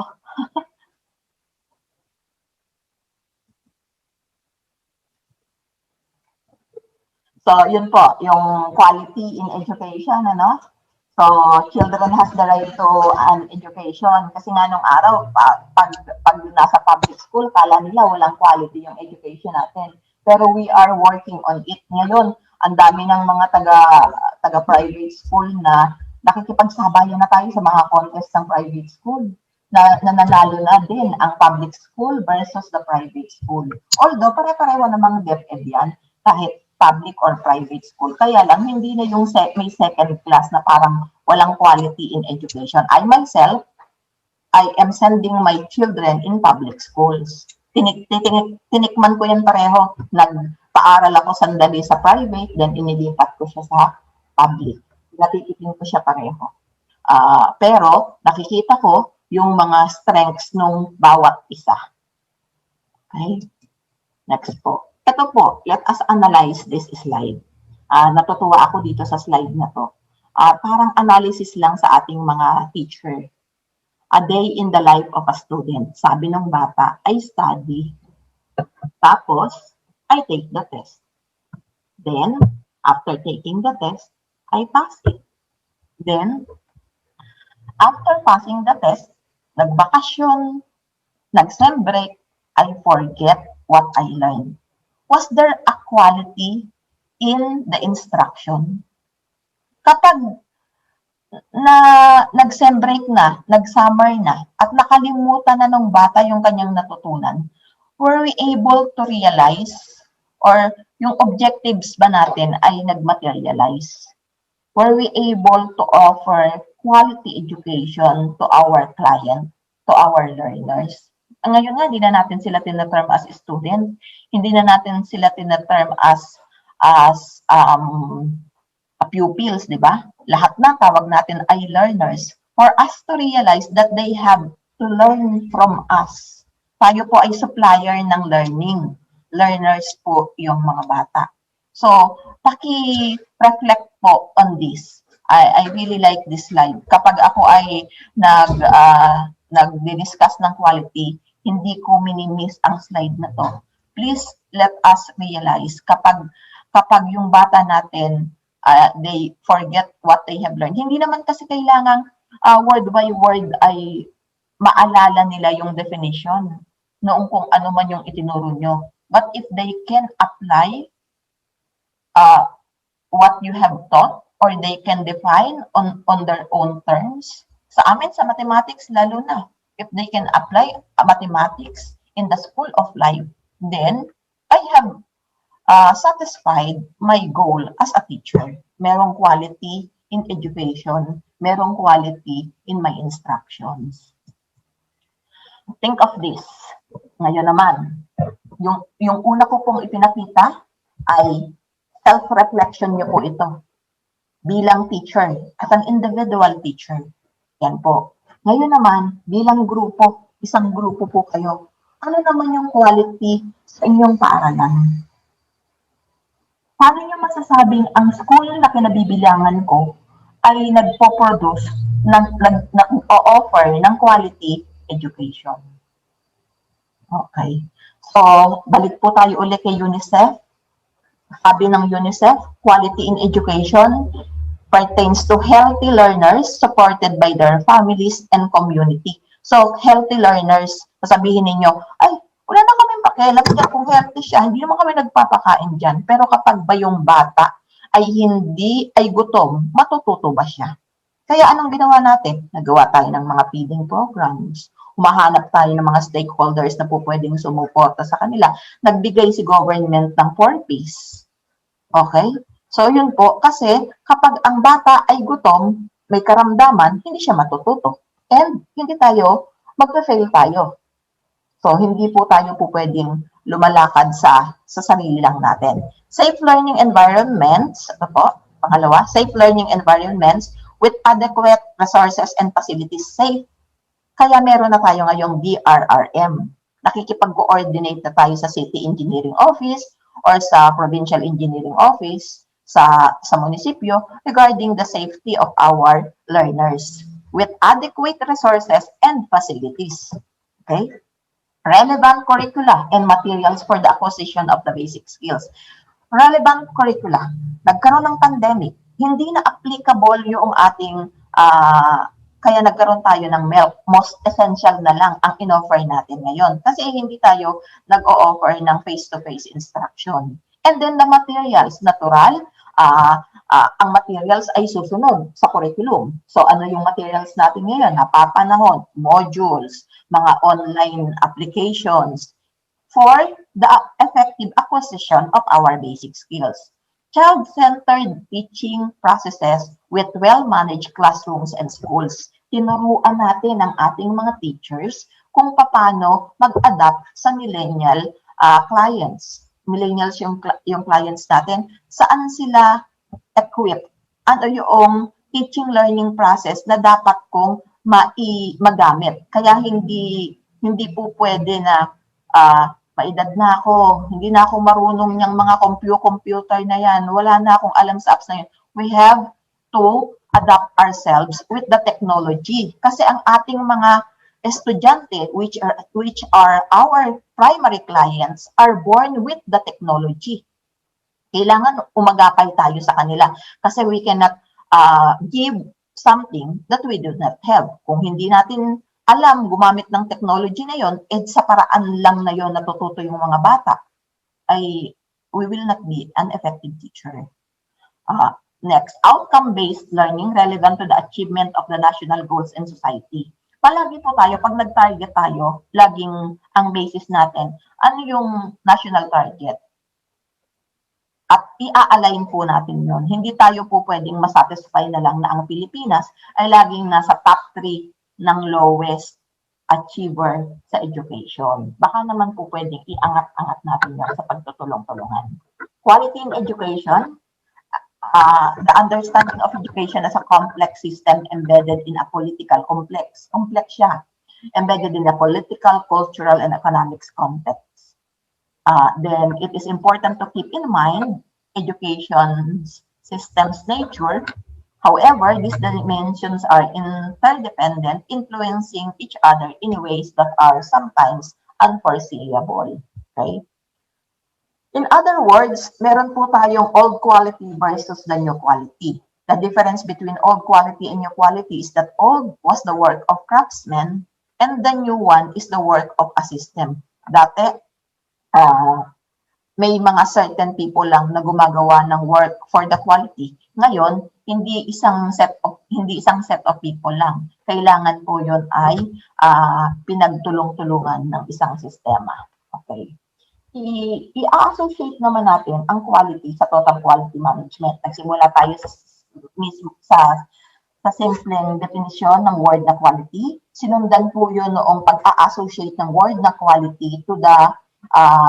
Speaker 2: So, yun po, yung quality in education, ano? So, children has the right to an education. Kasi nga nung araw, pag nasa public school, kala nila walang quality yung education natin. Pero we are working on it. Ngayon, ang dami ng mga taga-private school na nakikipagsabayan na tayo sa mga contest ng private school. Na nanalo na din ang public school versus the private school. Although, pare-pareho namang DepEd yan, kahit public or private school. Kaya lang, hindi na yung may second class na parang walang quality in education. I myself, I am sending my children in public schools. Tinikman ko yan pareho. Nagpaaral ako sandali sa private, then inilipat ko siya sa public. Natitikin ko siya pareho. Pero, nakikita ko yung mga strengths nung bawat isa. Okay? Next po. Ito po, let us analyze this slide. Natutuwa ako dito sa slide na to. Parang analysis lang sa ating mga teacher. A day in the life of a student. Sabi ng bata, I study. Tapos, I take the test. Then, after taking the test, I pass it. Then, after passing the test, nagbakasyon, nag-sem break, I forget what I learned. Was there a quality in the instruction? Kapag nag-sem break na, nag-summer na, at nakalimutan na ng bata yung kanyang natutunan, were we able to realize or yung objectives ba natin ay nag-materialize? Were we able to offer quality education to our client, to our learners? Ngayon nga, hindi na natin sila tina-term as student. Hindi na natin sila tina-term as pupils, di ba? Lahat na tawag natin ay learners for us to realize that they have to learn from us. Tayo po ay supplier ng learning. Learners po yung mga bata. So, paki-reflect po on this. I really like this slide. Kapag ako ay nag-discuss ng quality, hindi ko minimiss ang slide na to. Please let us realize kapag yung bata natin they forget what they have learned. Hindi naman kasi kailangang word by word ay maalala nila yung definition noong kung ano man yung itinuro nyo. But if they can apply what you have taught or they can define on their own terms. Sa amin, sa mathematics, lalo na. If they can apply mathematics in the school of life, then I have satisfied my goal as a teacher. Merong quality in education, merong quality in my instructions. Think of this. Ngayon naman, yung una ko pong ipinakita ay self-reflection niyo po ito bilang teacher, as an individual teacher. Yan po. Ngayon naman, bilang grupo, isang grupo po kayo, ano naman yung quality sa inyong paaralan? Paano niyo masasabing ang school na kinabibilangan ko ay nagpo-produce, nag-o-offer ng quality education? Okay. So, balik po tayo ulit kay UNICEF. Sabi ng UNICEF, quality in education pertains to healthy learners supported by their families and community. So, healthy learners, sasabihin ninyo, ay, wala na kami pakialam dyan kung healthy siya, hindi naman kami nagpapakain dyan. Pero kapag ba yung bata ay gutom, matututo ba siya? Kaya anong ginawa natin? Nagawa tayo ng mga feeding programs. Humahanap tayo ng mga stakeholders na po pwedeng sumuporta sa kanila. Nagbigay si government ng 4Ps. Okay? So, yun po. Kasi kapag ang bata ay gutom, may karamdaman, hindi siya matututo. And hindi tayo, magpe-fail tayo. So, hindi po tayo po pwedeng lumalakad sa sarili lang natin. Safe learning environments, ito po, pangalawa, safe learning environments with adequate resources and facilities safe. Kaya meron na tayo ngayong DRRM. Nakikipag-coordinate na tayo sa City Engineering Office or sa Provincial Engineering Office sa munisipyo regarding the safety of our learners with adequate resources and facilities. Okay? Relevant curricula and materials for the acquisition of the basic skills. Relevant curricula. Nagkaroon ng pandemic. Hindi na applicable yung ating kaya nagkaroon tayo ng MELC. Most essential na lang ang in-offer natin ngayon. Kasi hindi tayo nag-o-offer ng face-to-face instruction. And then the materials, natural, ang materials ay susunod sa curriculum. So ano yung materials natin ngayon? Napapanahon, modules, mga online applications for the effective acquisition of our basic skills. Child-centered teaching processes with well-managed classrooms and schools. Tinuruan natin ang ating mga teachers kung paano mag-adapt sa millennial clients. Millennials yung clients natin, saan sila equipped? Ano yung teaching learning process na dapat kong magamit? Kaya hindi po pwede na maedad na ako, hindi na ako marunong niyang mga computer na yan, wala na akong alam sa apps na yun. We have to adapt ourselves with the technology. Kasi ang ating mga estudyante, which are our primary clients, are born with the technology. Kailangan umagapay tayo sa kanila. Kasi we cannot give something that we do not have. Kung hindi natin alam gumamit ng technology na yon, sa paraan lang na yon natututo yung mga bata, ay we will not be an effective teacher. Next, outcome-based learning relevant to the achievement of the national goals in society. Palagi po tayo, pag nag-target tayo, laging ang basis natin, ano yung national target? At i-align po natin yon. Hindi tayo po pwedeng masatisfy na lang na ang Pilipinas ay laging nasa top 3 ng lowest achiever sa education. Baka naman po pwedeng iangat-angat natin yan sa pagtutulong-tulungan. Quality in education, the understanding of education as a complex system embedded in a political complex. Complex siya. Embedded in a political, cultural, and economics context. Then it is important to keep in mind education system's nature. However, these dimensions are interdependent, influencing each other in ways that are sometimes unforeseeable. Okay? In other words, meron po tayong old quality versus the new quality. The difference between old quality and new quality is that old was the work of craftsmen and the new one is the work of a system. Dati, may mga certain people lang na gumagawa ng work for the quality. Ngayon, hindi isang set of people lang. Kailangan po 'yon ay pinagtulong-tulungan ng isang sistema. Okay. I-associate naman natin ang quality sa total quality management. Nagsimula tayo sa simpleng definisyon ng word na quality. Sinundan po yun noong pag-associate ng word na quality to the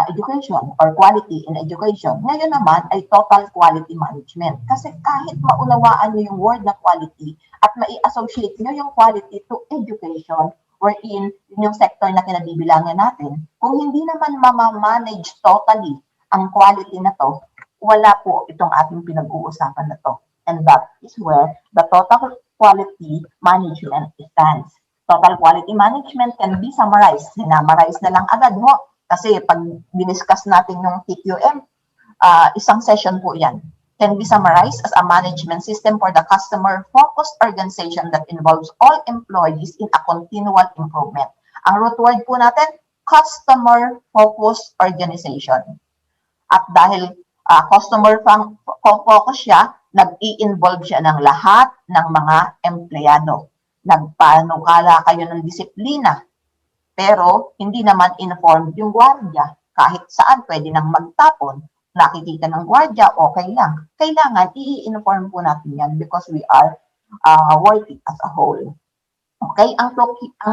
Speaker 2: education or quality in education. Ngayon naman ay total quality management. Kasi kahit maunawaan nyo yung word na quality at mai-associate nyo yung quality to education, wherein yung sector na kinabibilangan natin, kung hindi naman mamamanage totally ang quality na to, wala po itong ating pinag-uusapan na to. And that is where the total quality management stands. Total quality management can be summarized. Sinamarize na lang agad mo. Kasi pag diniscuss natin yung TQM, isang session po yan. Can be summarized as a management system for the customer-focused organization that involves all employees in a continual improvement. Ang root word po natin, customer-focused organization. At dahil customer-focused siya, nag-i-involve siya ng lahat ng mga empleyado. Nagpanukala kayo ng disiplina, pero hindi naman informed yung gwardiya. Kahit saan pwede nang magtapon, nakikita ng gwardiya, okay lang. Kailangan i-inform po natin yan because we are working as a whole. Okay, ang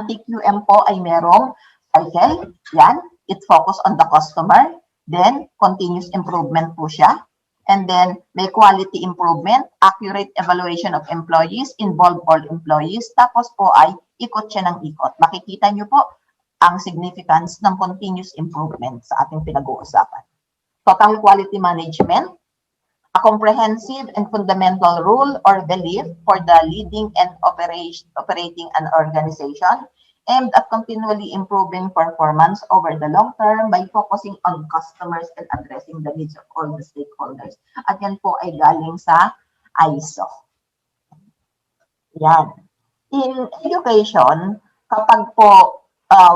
Speaker 2: TQM po ay merong cycle. Yan, it focus on the customer. Then, continuous improvement po siya. And then, may quality improvement, accurate evaluation of employees, involve all employees. Tapos po ay ikot siya ng ikot. Makikita nyo po ang significance ng continuous improvement sa ating pinag-uusapan. Total quality management, a comprehensive and fundamental rule or belief for the leading and operating an organization aimed at continually improving performance over the long term by focusing on customers and addressing the needs of all the stakeholders. At yan po ay galing sa ISO. Yan. In education, kapag po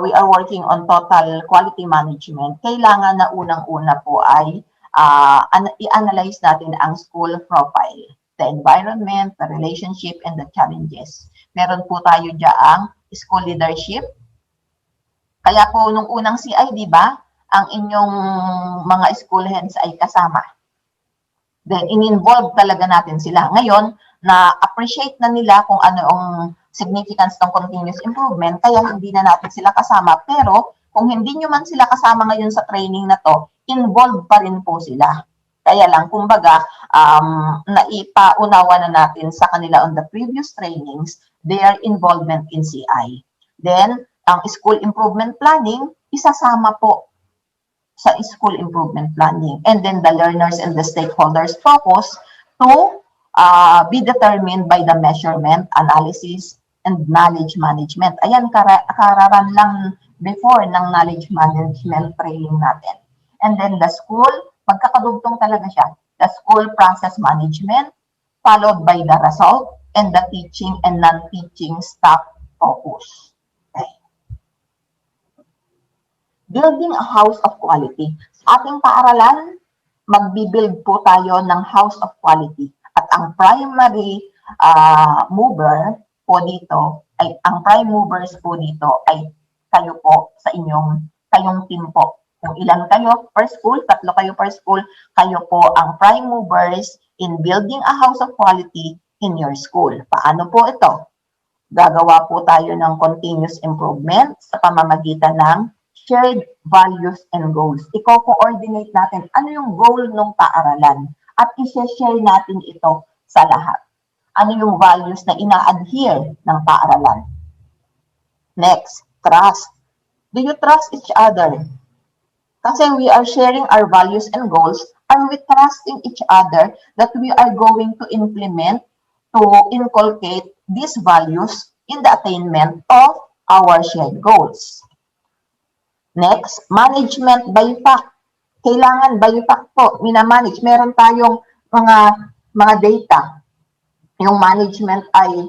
Speaker 2: we are working on total quality management, kailangan na unang-una po ay i-analyze natin ang school profile, the environment, the relationship, and the challenges. Meron po tayo diyaang school leadership. Kaya po nung unang CI, di ba, ang inyong mga school heads ay kasama. Then, in-involve talaga natin sila. Ngayon, na-appreciate na nila kung ano ang significance ng continuous improvement, kaya hindi na natin sila kasama. Pero, kung hindi nyo man sila kasama ngayon sa training na to, involved pa rin po sila. Kaya lang, kumbaga, naipaunawa na natin sa kanila on the previous trainings, their involvement in CI. Then, ang school improvement planning, isasama po sa school improvement planning. And then, the learners and the stakeholders focus to be determined by the measurement, analysis, and knowledge management. Ayan, kararan lang before ng knowledge management training natin. And then the school, magkakadugtong talaga siya. The school process management, followed by the result, and the teaching and non-teaching staff focus. Okay. Building a house of quality. Sa ating paaralan, magbibuild po tayo ng house of quality. At ang primary mover po dito, ang prime movers po dito ay kayo po sa kayong team po. Kung ilan kayo per school, 3 kayo per school, kayo po ang prime movers in building a house of quality in your school. Paano po ito? Gagawa po tayo ng continuous improvement sa pamamagitan ng shared values and goals. I-coordinate natin ano yung goal ng paaralan at i-share natin ito sa lahat. Ano yung values na ina-adhere ng paaralan? Next, trust. Do you trust each other? Kasi we are sharing our values and goals, and we trusting each other that we are going to implement, to inculcate these values in the attainment of our shared goals. Next, management by fact. Kailangan by fact po, minamanage. Meron tayong mga data. Yung management ay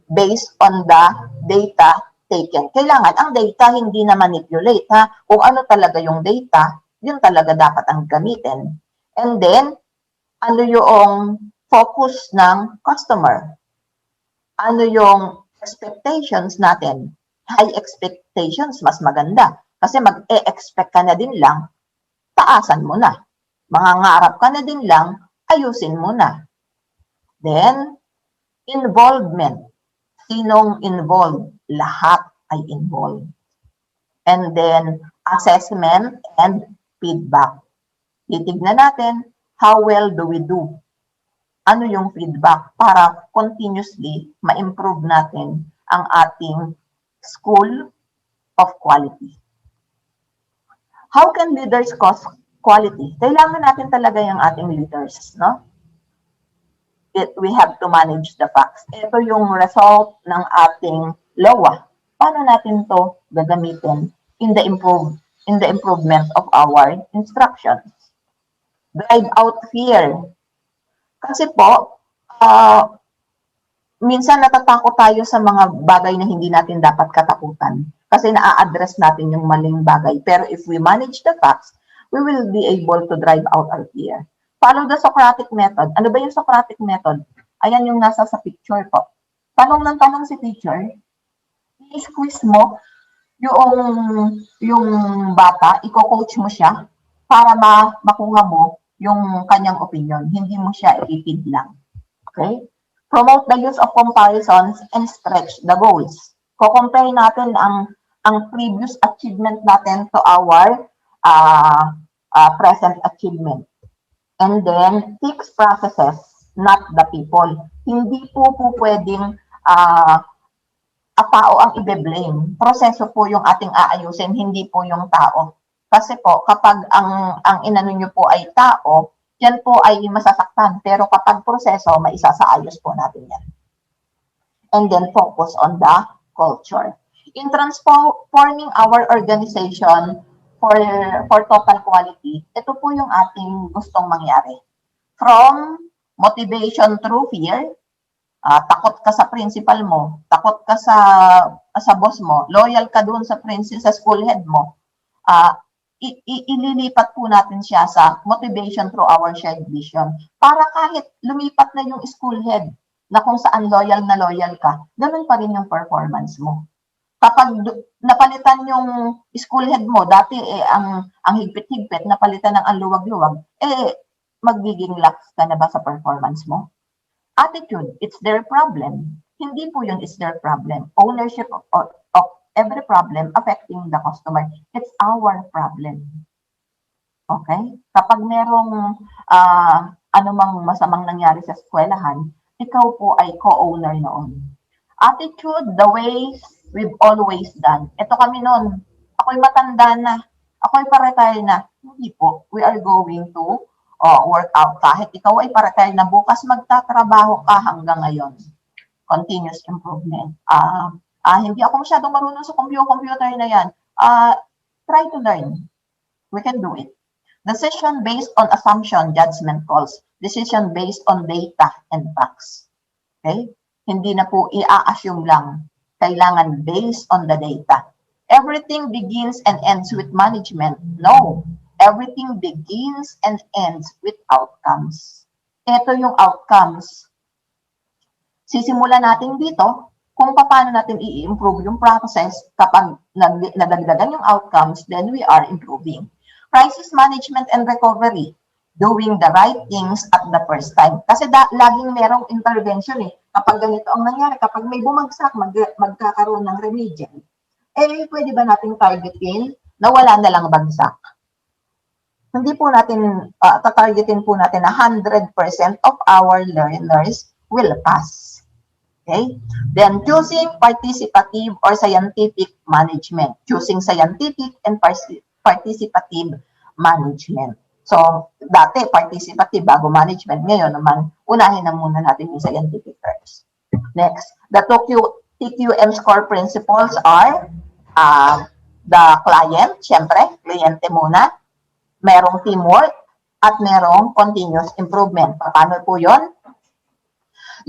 Speaker 2: based on the data taken. Kailangan ang data hindi na manipulate, ha? Kung ano talaga yung data, yun talaga dapat ang gamitin. And then, ano yung focus ng customer? Ano yung expectations natin? High expectations, mas maganda. Kasi mag-e-expect ka na din lang, taasan mo na. Mangangarap ka na din lang, ayusin mo na. Then, involvement. Sinong involved? Lahat ay involved. And then, assessment and feedback. Titignan natin, how well do we do? Ano yung feedback para continuously ma-improve natin ang ating school of quality. How can leaders cause quality? Kailangan natin talaga yung ating leaders, no? We have to manage the facts. Ito yung result ng ating LOA. Paano natin to gagamitin in the improvement of our instructions? Drive out fear. Kasi po, minsan natatakot tayo sa mga bagay na hindi natin dapat katakutan. Kasi na-address natin yung maling bagay. Pero if we manage the facts, we will be able to drive out our fear. Follow the Socratic method. Ano ba yung Socratic method? Ayan yung nasa sa picture po. Tanong ng tanong si teacher, i-squeeze mo yung bata, i-coach mo siya para makuha mo yung kanyang opinion. Hindi mo siya i-feed lang. Okay? Promote the use of comparisons and stretch the goals. Ko-compare natin ang previous achievement natin to our present achievement. And then, fix processes, not the people. Hindi po pwedeng tao ang i-blame. Proseso po yung ating aayusin, hindi po yung tao. Kasi po, kapag ang inano nyo po ay tao, yan po ay masasaktan. Pero kapag proseso, maisasaayos po natin yan. And then, focus on the culture. In transforming our organization for total quality, ito po yung ating gustong mangyari. From motivation through fear, takot ka sa principal mo, takot ka sa boss mo, loyal ka doon sa school head mo, ililipat po natin siya sa motivation through our shared vision. Para kahit lumipat na yung school head na kung saan loyal ka, ganun pa rin yung performance mo. Kapag napalitan yung school head mo, dati ang higpit-higpit, napalitan ng ang luwag-luwag, magiging lax ka na ba sa performance mo? Attitude, it's their problem. Hindi po yun is their problem. Ownership of every problem affecting the customer, it's our problem. Okay? Kapag merong anumang masamang nangyari sa eskwelahan, ikaw po ay co-owner noon. Attitude, the ways we've always done. Ito kami noon. Ako'y matanda na. Ako'y pa-retire na. Hindi po. We are going to work out. Kahit ikaw ay pa-retire na, bukas magtatrabaho ka hanggang ngayon. Continuous improvement. Hindi ako masyadong marunong sa computer na yan. Try to learn. We can do it. Decision based on assumption, judgment calls. Decision based on data and facts. Okay? Hindi na po i-assume lang. Kailangan based on the data. Everything begins and ends with management. No. Everything begins and ends with outcomes. Ito yung outcomes. Sisimulan natin dito kung paano natin i-improve yung process. Kapag nadagdagan yung outcomes, then we are improving. Crisis management and recovery. Doing the right things at the first time. Kasi laging merong intervention eh. Kapag ganito ang nangyari, kapag may bumagsak, magkakaroon ng remedial. Pwede ba natin targetin na wala na lang bagsak? Hindi po natin, tatargetin po natin na 100% of our learners will pass. Okay? Then, choosing participative or scientific management. Choosing scientific and participative management. So, dati participative bago management. Ngayon naman, unahin na muna natin yung scientific terms. Next, the TQM score principles are the client, syempre, kliyente muna, merong teamwork, at merong continuous improvement. Paano po yun?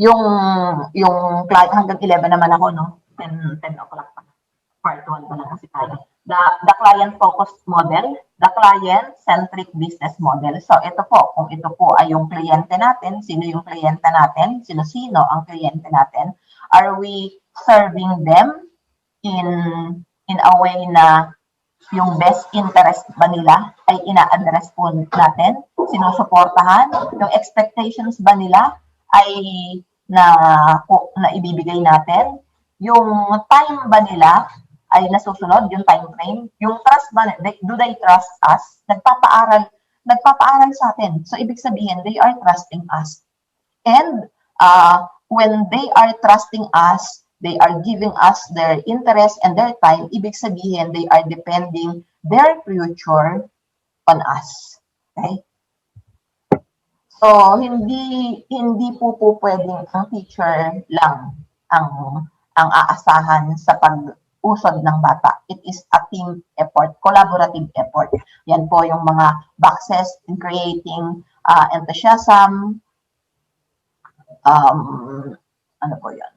Speaker 2: Yung client, hanggang 11 naman ako, no? 10 o'clock pa. Part 1 pa lang kasi tayo. The client-focused model, the client-centric business model. So, ito po, kung ito po ay yung kliyente natin, sino yung kliyente natin, sino-sino ang kliyente natin, are we serving them in a way na yung best interest ba nila ay ina-address po natin, sinusuportahan, yung expectations ba nila ay na ibibigay natin, yung time ba nila ay nasusunod, yung time frame, yung trust ba, do they trust us? Nagpapaaral sa atin. So, ibig sabihin, they are trusting us. And when they are trusting us, they are giving us their interest and their time, ibig sabihin, they are depending their future on us. Okay? So, hindi po pwedeng ang teacher lang ang aasahan sa pag-usod ng bata. It is a team effort, collaborative effort. Yan po yung mga boxes in creating enthusiasm, ano po yan?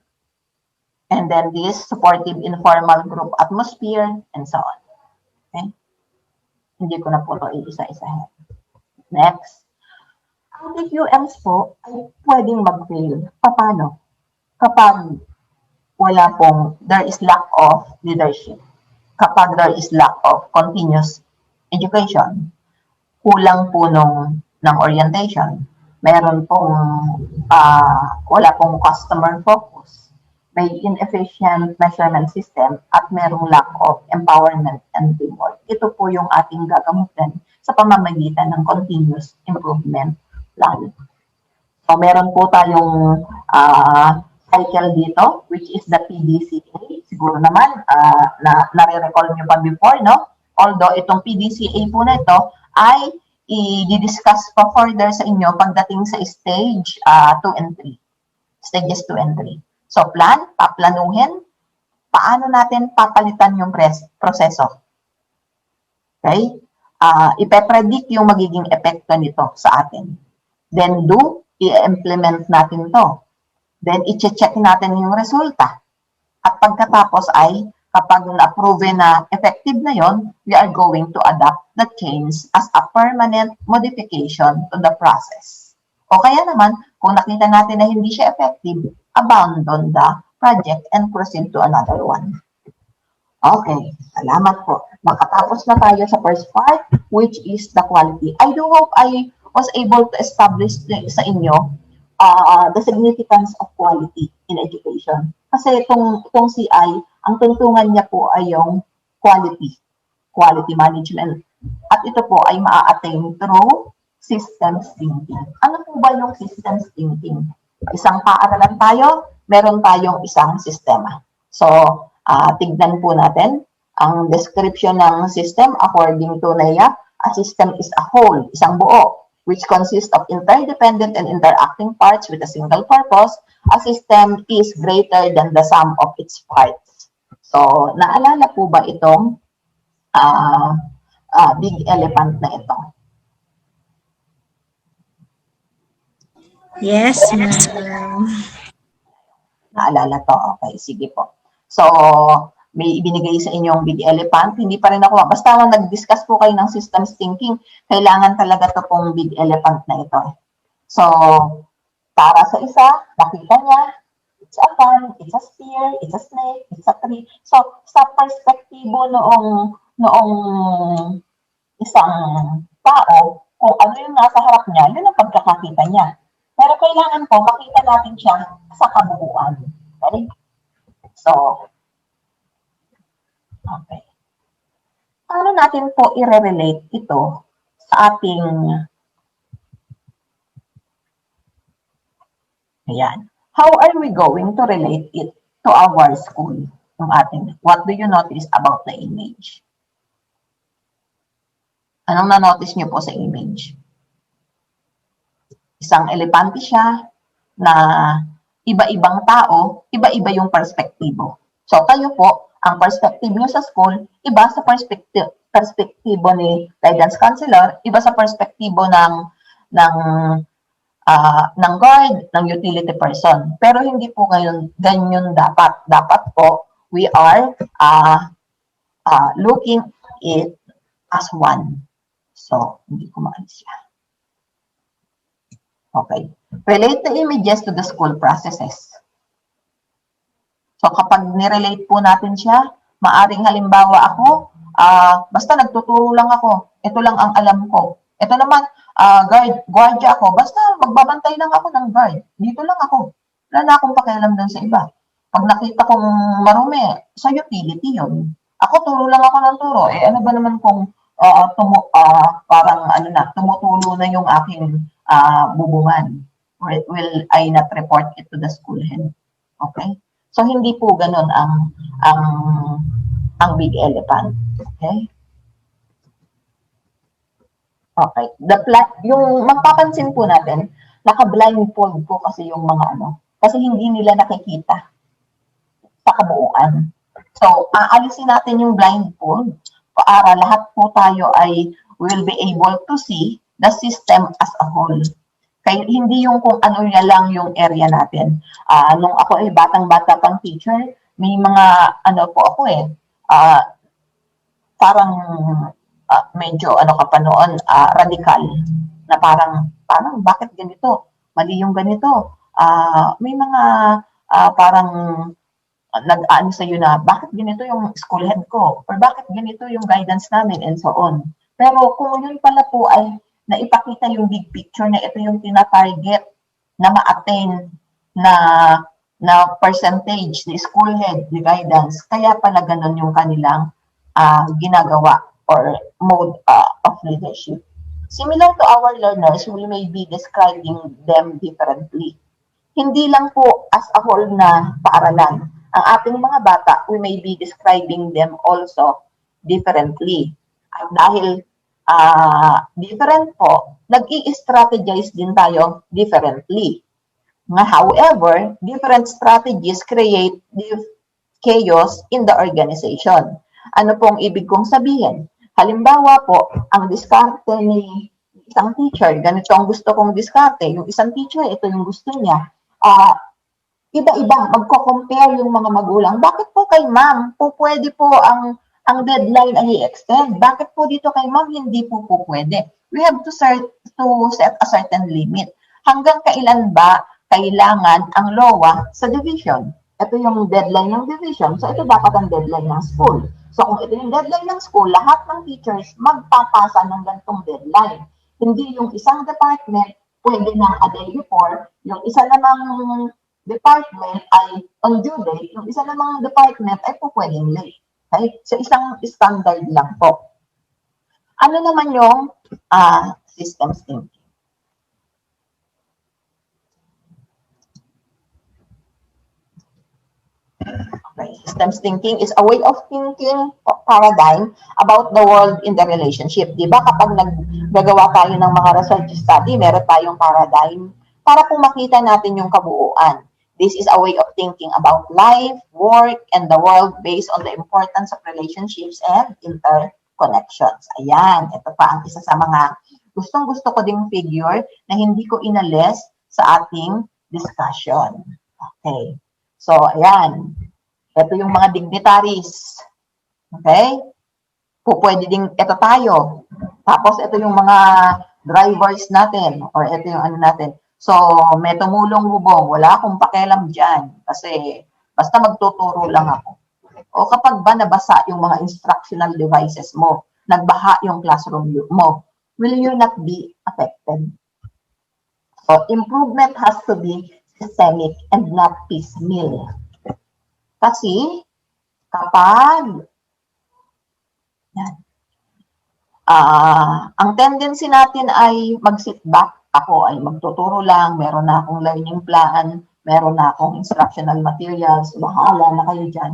Speaker 2: And then this supportive informal group atmosphere and so on. Okay? Hindi ko na po iisa-isahin. Next. Ang TQMs po ay pwedeng mag-fail. Paano? Kapag wala pong, there is lack of leadership. Kapag there is lack of continuous education, kulang po ng orientation, meron pong, wala pong customer focus, may inefficient measurement system, at merong lack of empowerment and teamwork. Ito po yung ating gagamitin sa pamamagitan ng continuous improvement plan. So, meron po tayong cycle dito, which is the PDCA. Siguro naman, nare-recall nyo pa before, no? Although, itong PDCA po na ito ay i-discuss pa further sa inyo pagdating sa stage 2 and 3. Stages 2 and 3. So, paplanuhin, paano natin papalitan yung proseso. Okay? Ipe-predict yung magiging epekto nito sa atin. Then i-implement natin to. Then i-check natin yung resulta. At pagkatapos ay, kapag na-prove na effective na yon, we are going to adapt the change as a permanent modification to the process. O kaya naman, kung nakita natin na hindi siya effective, abandon the project and proceed to another one. Okay, salamat po. Makatapos na tayo sa first part, which is the quality. I do hope I was able to establish sa inyo the significance of quality in education. Kasi itong CI, ang tuntungan niya po ay yung quality management. At ito po ay maa-attain through systems thinking. Ano po ba yung systems thinking? Isang paaralan tayo, meron tayong isang sistema. So, tignan po natin ang description ng system according to NAIA. A system is a whole, isang buo, which consists of interdependent and interacting parts with a single purpose. A system is greater than the sum of its parts. So, naalala po ba itong big elephant na ito?
Speaker 1: Yes, ma'am.
Speaker 2: Naalala to? Okay, sige po. So, may ibinigay sa inyong big elephant. Hindi pa rin ako. Basta nag-discuss po kayo ng systems thinking, kailangan talaga to pong big elephant na ito. So, para sa isa, nakita niya, it's a fan, it's a spear, it's a snake, it's a tree. So, sa perspektibo noong isang tao, kung ano yung nasa harap niya, yun ang pagkakakita niya. Pero kailangan po, makita natin siya sa kabuuan. Okay? So, okay. Paano natin po i-relate ito sa ating, ayan. How are we going to relate it to our school? Yung ating, what do you notice about the image? Anong na-notice niyo po sa image? Isang elepante siya na iba-ibang tao, iba-iba yung perspektibo. So kayo po, ang perspective niyo sa school, iba sa perspektibo ni guidance counselor, iba sa perspektibo ng guard, ng utility person. Pero hindi po ngayon ganyan dapat. Dapat po, we are looking it as one. So, hindi ko maalis siya. Okay. Relate the images to the school processes. So, kapag nirelate po natin siya, maaring halimbawa ako, basta nagtuturo lang ako. Ito lang ang alam ko. Ito naman, guardia ako. Basta magbabantay lang ako ng guard. Dito lang ako. Wala na akong pakialam doon sa iba. Pag nakita kong marumi, sa utility yun. Ako, turo lang ako ng turo. Ano ba naman kung parang tumutulo na yung aking bubungan? Will I not report it to the school head? Okay? So, hindi po ganun ang big elephant. Okay? Okay. Yung magpapansin po natin, naka-blindfold po kasi yung mga kasi hindi nila nakikita sa kabuuan. So, aalisin natin yung blindfold para lahat po tayo ay will be able to see the system as a whole. Kaya hindi yung kung ano na lang yung area natin. Nung ako ay batang-bata pang teacher, may mga po ako parang medyo radical na parang bakit ganito? Mali yung ganito. May mga parang nag-aano sa'yo na bakit ganito yung school head ko or bakit ganito yung guidance namin and so on. Pero kung yun pala po ay naipakita yung big picture na ito yung tina-target na ma-attain na percentage ni school head, ni guidance, kaya pala ganun yung kanilang ginagawa or mode of leadership. Similar to our learners, we may be describing them differently. Hindi lang po as a whole na paaralan. Ang ating mga bata, we may be describing them also differently. At dahil different po, nag-i-strategize din tayo differently. However, different strategies create chaos in the organization. Ano pong ibig kong sabihin? Halimbawa po, ang diskarte ni isang teacher, ganito ang gusto kong diskarte. Yung isang teacher, ito yung gusto niya. Iba-iba, magko-compare yung mga magulang. Bakit po kay ma'am, pwede po ang deadline ay i-extend? Bakit po dito kay ma'am, hindi po pwede? We have to set a certain limit. Hanggang kailan ba kailangan ang LOA sa division? Ito yung deadline ng division. So, ito dapat ang deadline ng school. So, kung ito yung deadline ng school, lahat ng teachers magpapasa ng gantong deadline. Hindi yung isang department pwede na a day before, yung isa namang department ay on due date, yung isa namang department ay pwedeng late. Okay? So, isang standard lang po. Ano naman yung systems thinking? Okay. Systems thinking is a way of thinking paradigm about the world in the relationship. Di ba kapag naggagawa tayo ng mga research study, meron tayong paradigm para po makita natin yung kabuuan. This is a way of thinking about life, work, and the world based on the importance of relationships and interconnections. Ayan, ito pa ang isa sa mga gustong-gusto ko ding figure na hindi ko inalis sa ating discussion. Okay. So, ayan. Ito yung mga dignitaries. Okay? Pwede ding, ito tayo. Tapos, ito yung mga drivers natin. Or ito yung natin. So, may tumulong hubong. Wala akong pakialam dyan. Kasi, basta magtuturo lang ako. O kapag ba nabasa yung mga instructional devices mo, nagbaha yung classroom mo, will you not be affected? So, improvement has to be systemic and not piecemeal. Kasi, kapag ang tendency natin ay mag-sit back, ako ay magtuturo lang, meron na akong learning plan, meron na akong instructional materials, bahala na kayo dyan.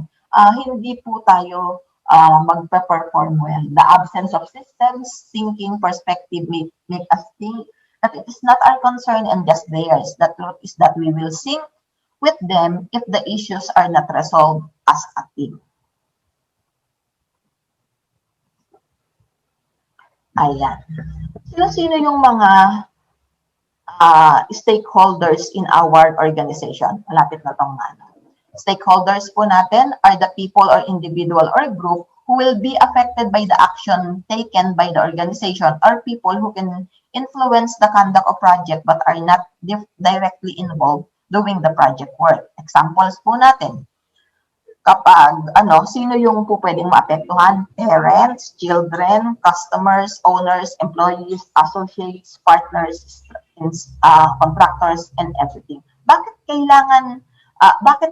Speaker 2: Hindi po tayo magpe-perform well. The absence of systems thinking perspective make us think that it is not our concern and just theirs. The truth is that we will sink with them if the issues are not resolved as a team. Ayan. Sino-sino yung mga stakeholders in our organization? Malapit na tong stakeholders po natin are the people or individual or group who will be affected by the action taken by the organization, or people who can influence the conduct of project but are not directly involved doing the project work. Examples po natin. Kapag sino yung po pwedeng maapektuhan? Parents, children, customers, owners, employees, associates, partners, contractors, and everything. Bakit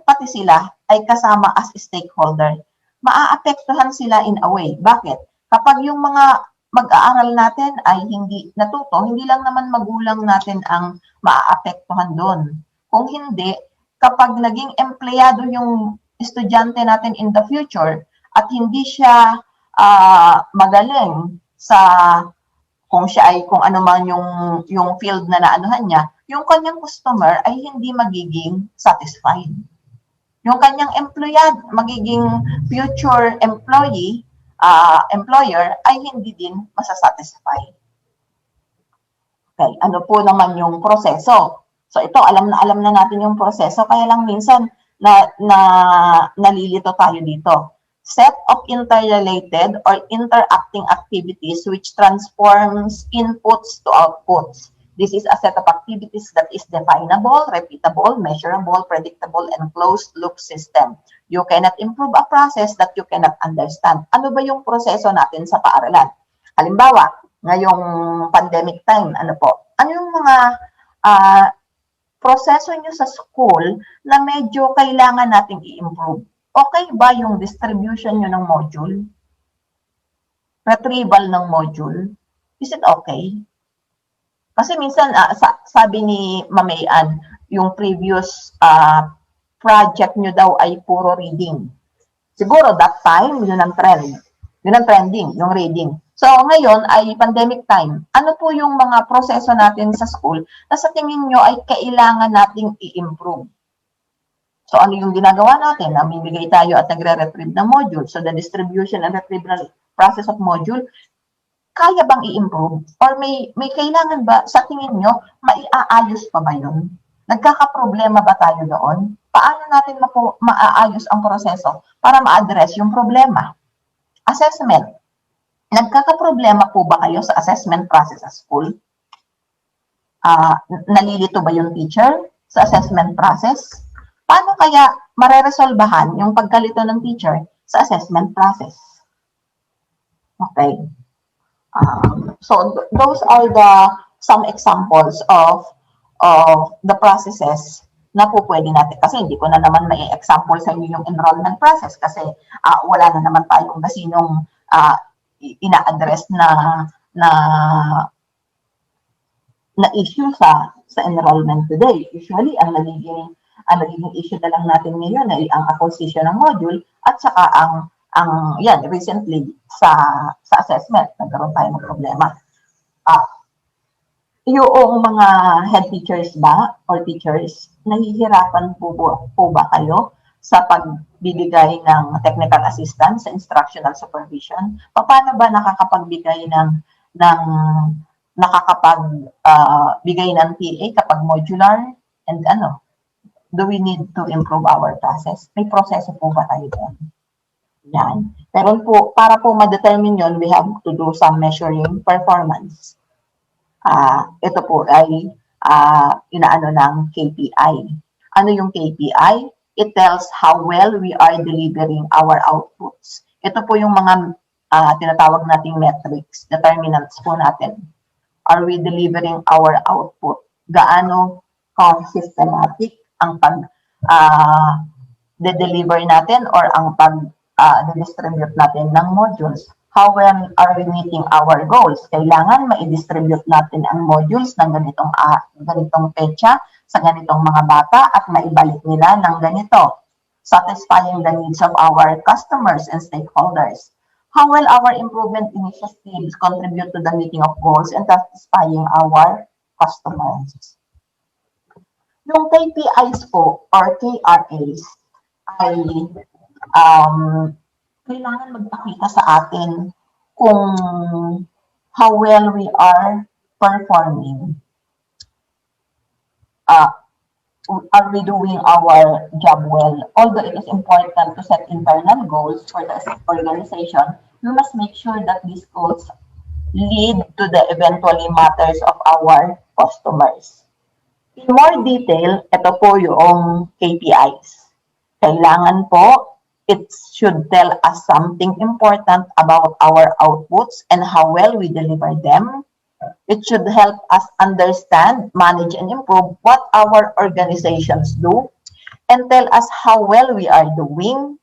Speaker 2: pati sila ay kasama as stakeholder? Maaapektuhan sila in a way. Bakit? Kapag yung mga mag-aaral natin ay hindi natuto, hindi lang naman magulang natin ang maaapektuhan doon. Kung hindi, kapag naging empleyado yung estudyante natin in the future at hindi siya magaling sa kung ano man yung field na naanuhan niya, yung kanyang customer ay hindi magiging satisfied. Yung kanyang magiging future employer ay hindi din masasatisfy. Okay, ano po naman yung proseso? So ito, alam na natin yung proseso, kaya lang minsan nalilito tayo dito. Set of interrelated or interacting activities which transforms inputs to outputs. This is a set of activities that is definable, repeatable, measurable, predictable, and closed-loop system. You cannot improve a process that you cannot understand. Ano ba yung proseso natin sa paaralan? Halimbawa, ngayong pandemic time, ano yung mga proseso nyo sa school na medyo kailangan nating i-improve? Okay ba yung distribution nyo ng module? Retrieval ng module? Is it okay? Kasi minsan, sabi ni Mamayan, yung previous project nyo daw ay puro reading. Siguro that time, yun ang trend. Yun ang trending, yung reading. So ngayon ay pandemic time. Ano po yung mga proseso natin sa school na sa tingin nyo ay kailangan nating i-improve? So ano yung ginagawa natin? Namimigay tayo at nagre-retrieve ng module. So the distribution and retrieval process of module, kaya bang i-improve? Or may kailangan ba, sa tingin nyo, maiaayos pa ba yun? Nagkakaproblema ba tayo doon? Paano natin maaayos ang proseso para ma-address yung problema? Assessment. Nagkakaproblema po ba kayo sa assessment process sa school? Nalilito ba yung teacher sa assessment process? Paano kaya mareresolbahan yung pagkalito ng teacher sa assessment process? Okay. So those are some examples of the processes na po pwede natin. Kasi hindi ko na naman may example sa inyo yung enrollment process kasi wala na naman tayong gasinong ina-address na issue sa enrollment today. Usually, ang nagiging issue na lang natin ngayon ay ang acquisition ng module at saka recently sa assessment, nagkaroon tayo ng problema. Yung mga head teachers ba or teachers, nahihirapan po ba kayo sa pagbibigay ng technical assistance sa instructional supervision? Paano ba nakakapagbigay nakakapagbigay ng TA kapag modular? And do we need to improve our process? May proseso po ba tayo doon? Yan. Pero para po ma-determine yun, we have to do some measuring performance. Ito po ay inaano ng KPI. Ano yung KPI? It tells how well we are delivering our outputs. Ito po yung mga tinatawag nating metrics, determinants po natin. Are we delivering our output? Gaano systematic ang pag-deliver natin or ang pag-distribute natin ng modules? How well are we meeting our goals? Kailangan ma-distribute natin ang modules ng ganitong petsa sa ganitong mga bata at maibalik nila ng ganito. satisfying the needs of our customers and stakeholders. How will our improvement initiatives contribute to the meeting of goals and satisfying our customers? Yung KPIs po or KRAs ay kailangan magpakita sa atin kung how well we are performing. Are we doing our job well? Although it is important to set internal goals for the organization, we must make sure that these goals lead to the eventually matters of our customers. In more detail, ito po yung KPIs. Kailangan po, it should tell us something important about our outputs and how well we deliver them. It should help us understand, manage, and improve what our organizations do and tell us how well we are doing.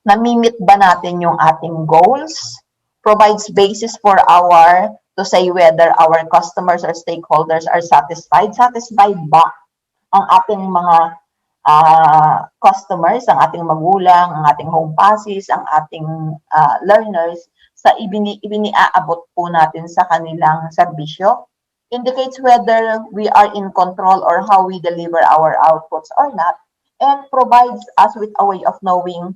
Speaker 2: Namimit ba natin yung ating goals? Provides basis for to say whether our customers or stakeholders are satisfied. Satisfied ba ang ating mga customers, ang ating magulang, ang ating home passes, ang ating learners sa ibiniaabot po natin sa kanilang serbisyo? Indicates whether we are in control or how we deliver our outputs or not, and provides us with a way of knowing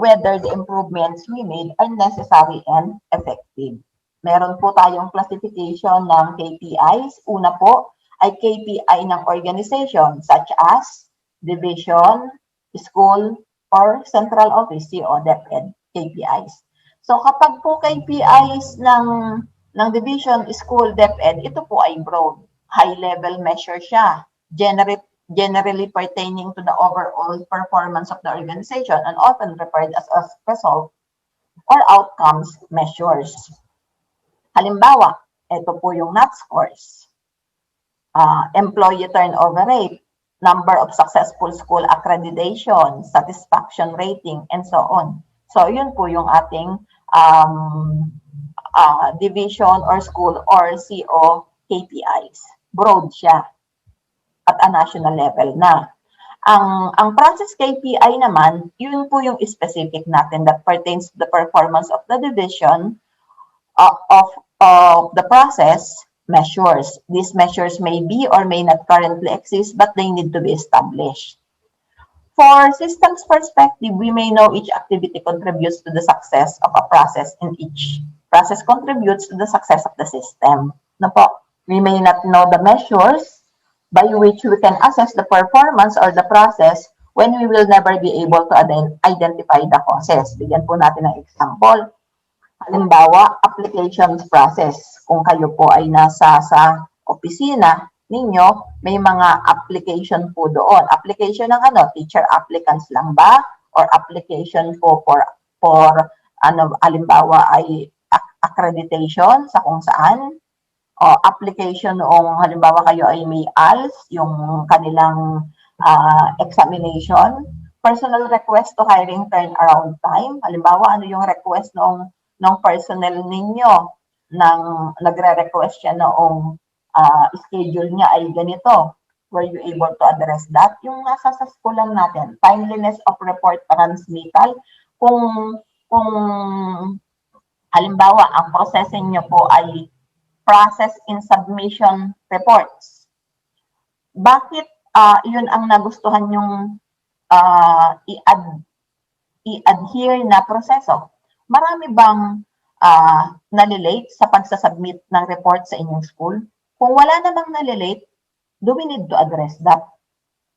Speaker 2: whether the improvements we made are necessary and effective. Meron po tayong classification ng KPIs. Una po ay KPI ng organization such as division, school, or central office, o DepEd KPIs. So kapag po KPIs ng division, school, DepEd, ito po ay broad. High-level measure siya. Generally pertaining to the overall performance of the organization and often referred as result or outcomes measures. Halimbawa, ito po yung NAT scores. Employee turnover rate, number of successful school accreditation, satisfaction rating, and so on. So, yun po yung ating division or school or CO KPIs. Broad siya at a national level na. Ang process KPI naman, yun po yung specific natin that pertains to the performance of the division of the process measures. These measures may be or may not currently exist, but they need to be established. For systems perspective, we may know each activity contributes to the success of a process and each process contributes to the success of the system. No po? We may not know the measures by which we can assess the performance or the process when we will never be able to identify the causes. Bigyan po natin ng example. Halimbawa, applications process. Kung kayo po ay nasa opisina ninyo, may mga application po doon. Application ng teacher applicants lang ba? Or application po for halimbawa ay accreditation sa kung saan? O application noong halimbawa kayo ay may ALS, yung kanilang examination. Personal request to hiring turnaround time. Halimbawa, ano yung request ng personnel ninyo nang nagre-request siya noong schedule niya ay ganito. Were you able to address that? Yung nasa sa school lang natin, timeliness of report transmittal. Kung halimbawa, ang processing niyo po ay process in submission reports. Bakit yun ang nagustuhan yung i-adhere na proseso? Marami bang nalilate sa pagsasubmit ng report sa inyong school? Kung wala namang nalilate, do we need to address that?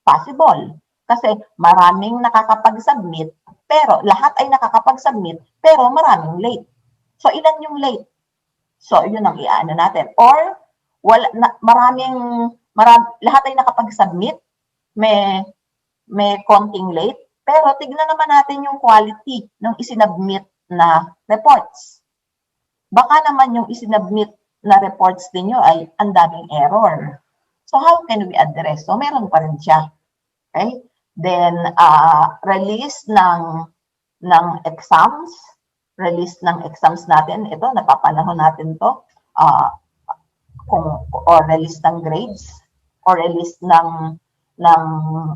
Speaker 2: Possible. Kasi maraming nakakapag-submit, pero lahat ay nakakapag-submit, pero maraming late. So, ilan yung late? So, yun ang iaano natin. Or, lahat ay nakapag-submit, may konting late, pero tignan naman natin yung quality ng isinabmit na reports. Baka naman yung isinabmit na reports ninyo ay ang daming error. So, how can we address? So, meron pa rin siya. Okay? Then, release ng exams. Release ng exams natin. Ito, napapanahon natin to. Or release ng grades. Or release ng ng,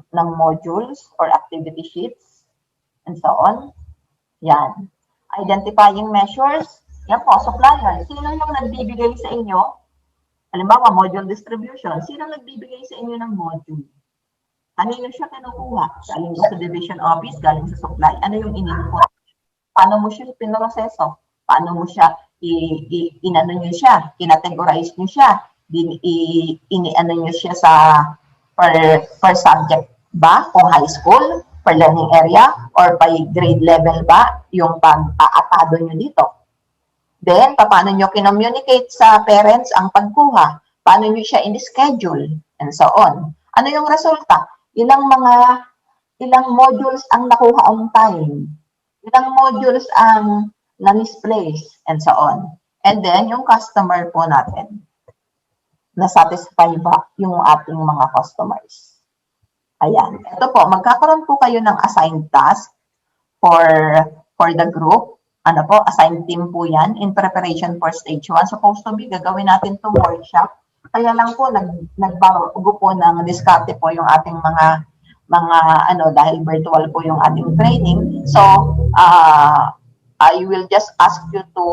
Speaker 2: ng modules or activity sheets, and so on. Yan. Identifying measures, yan po, supplier. Sino yung nagbibigay sa inyo? Halimbawa, module distribution. Sino nagbibigay sa inyo ng module? Kanino siya kinukuha? Galing sa division office, galing sa supply. Ano yung in-input? Paano mo siya pinroseso? Paano mo siya inano nyo siya? Kinategorize nyo siya? Ano nyo siya sa per subject ba? Kung high school, per learning area, or by grade level ba yung pag-aatado nyo dito? Then, paano nyo kinommunicate sa parents ang pagkuha? Paano nyo siya in-schedule? And so on. Ano yung resulta? Ilang modules ang nakuha on time? Ilang modules ang na-misplace? And so on. And then, yung customer po natin. Na-satisfy ba yung ating mga customers? Ayan. Ito po, magkakaroon po kayo ng assigned task for the group. Ano po, assigned team po yan in preparation for stage 1. Supposed to be, gagawin natin itong workshop. Kaya lang po, nagbago po ng diskarte po yung ating mga dahil virtual po yung ating training. So, I will just ask you to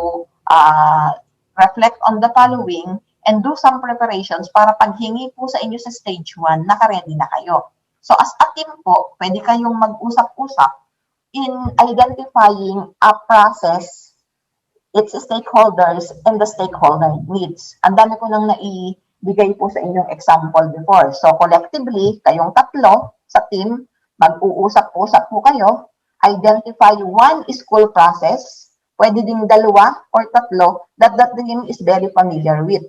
Speaker 2: reflect on the following and do some preparations para paghingi po sa inyo sa stage 1, naka-ready na kayo. So, as a team po, pwede kayong mag-usap-usap in identifying a process, its stakeholders, and the stakeholder needs. Ang dami ko nang naibigay po sa inyong example before. So, collectively, kayong tatlo sa team, mag-uusap-usap po kayo, identify one school process, pwede ding dalawa or tatlo that the team is very familiar with.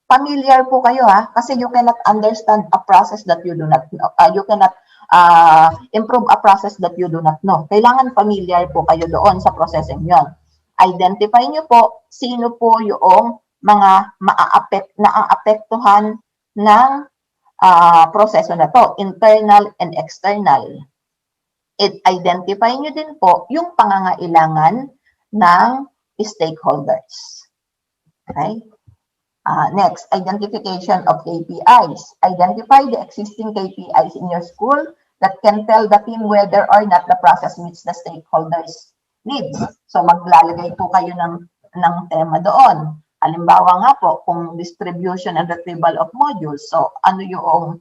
Speaker 2: Familiar po kayo kasi you cannot understand a process that you do not know. You cannot improve a process that you do not know. Kailangan familiar po kayo doon sa processing yon. Identify nyo po sino po yung mga naaapektuhan ng proseso na to, internal and external. Identify nyo din po yung pangangailangan ng stakeholders. Okay? Next, identification of KPIs. Identify the existing KPIs in your school that can tell the team whether or not the process meets the stakeholders' needs. So, maglalagay po kayo ng tema doon. Halimbawa nga po, kung distribution and retrieval of modules. So, ano yung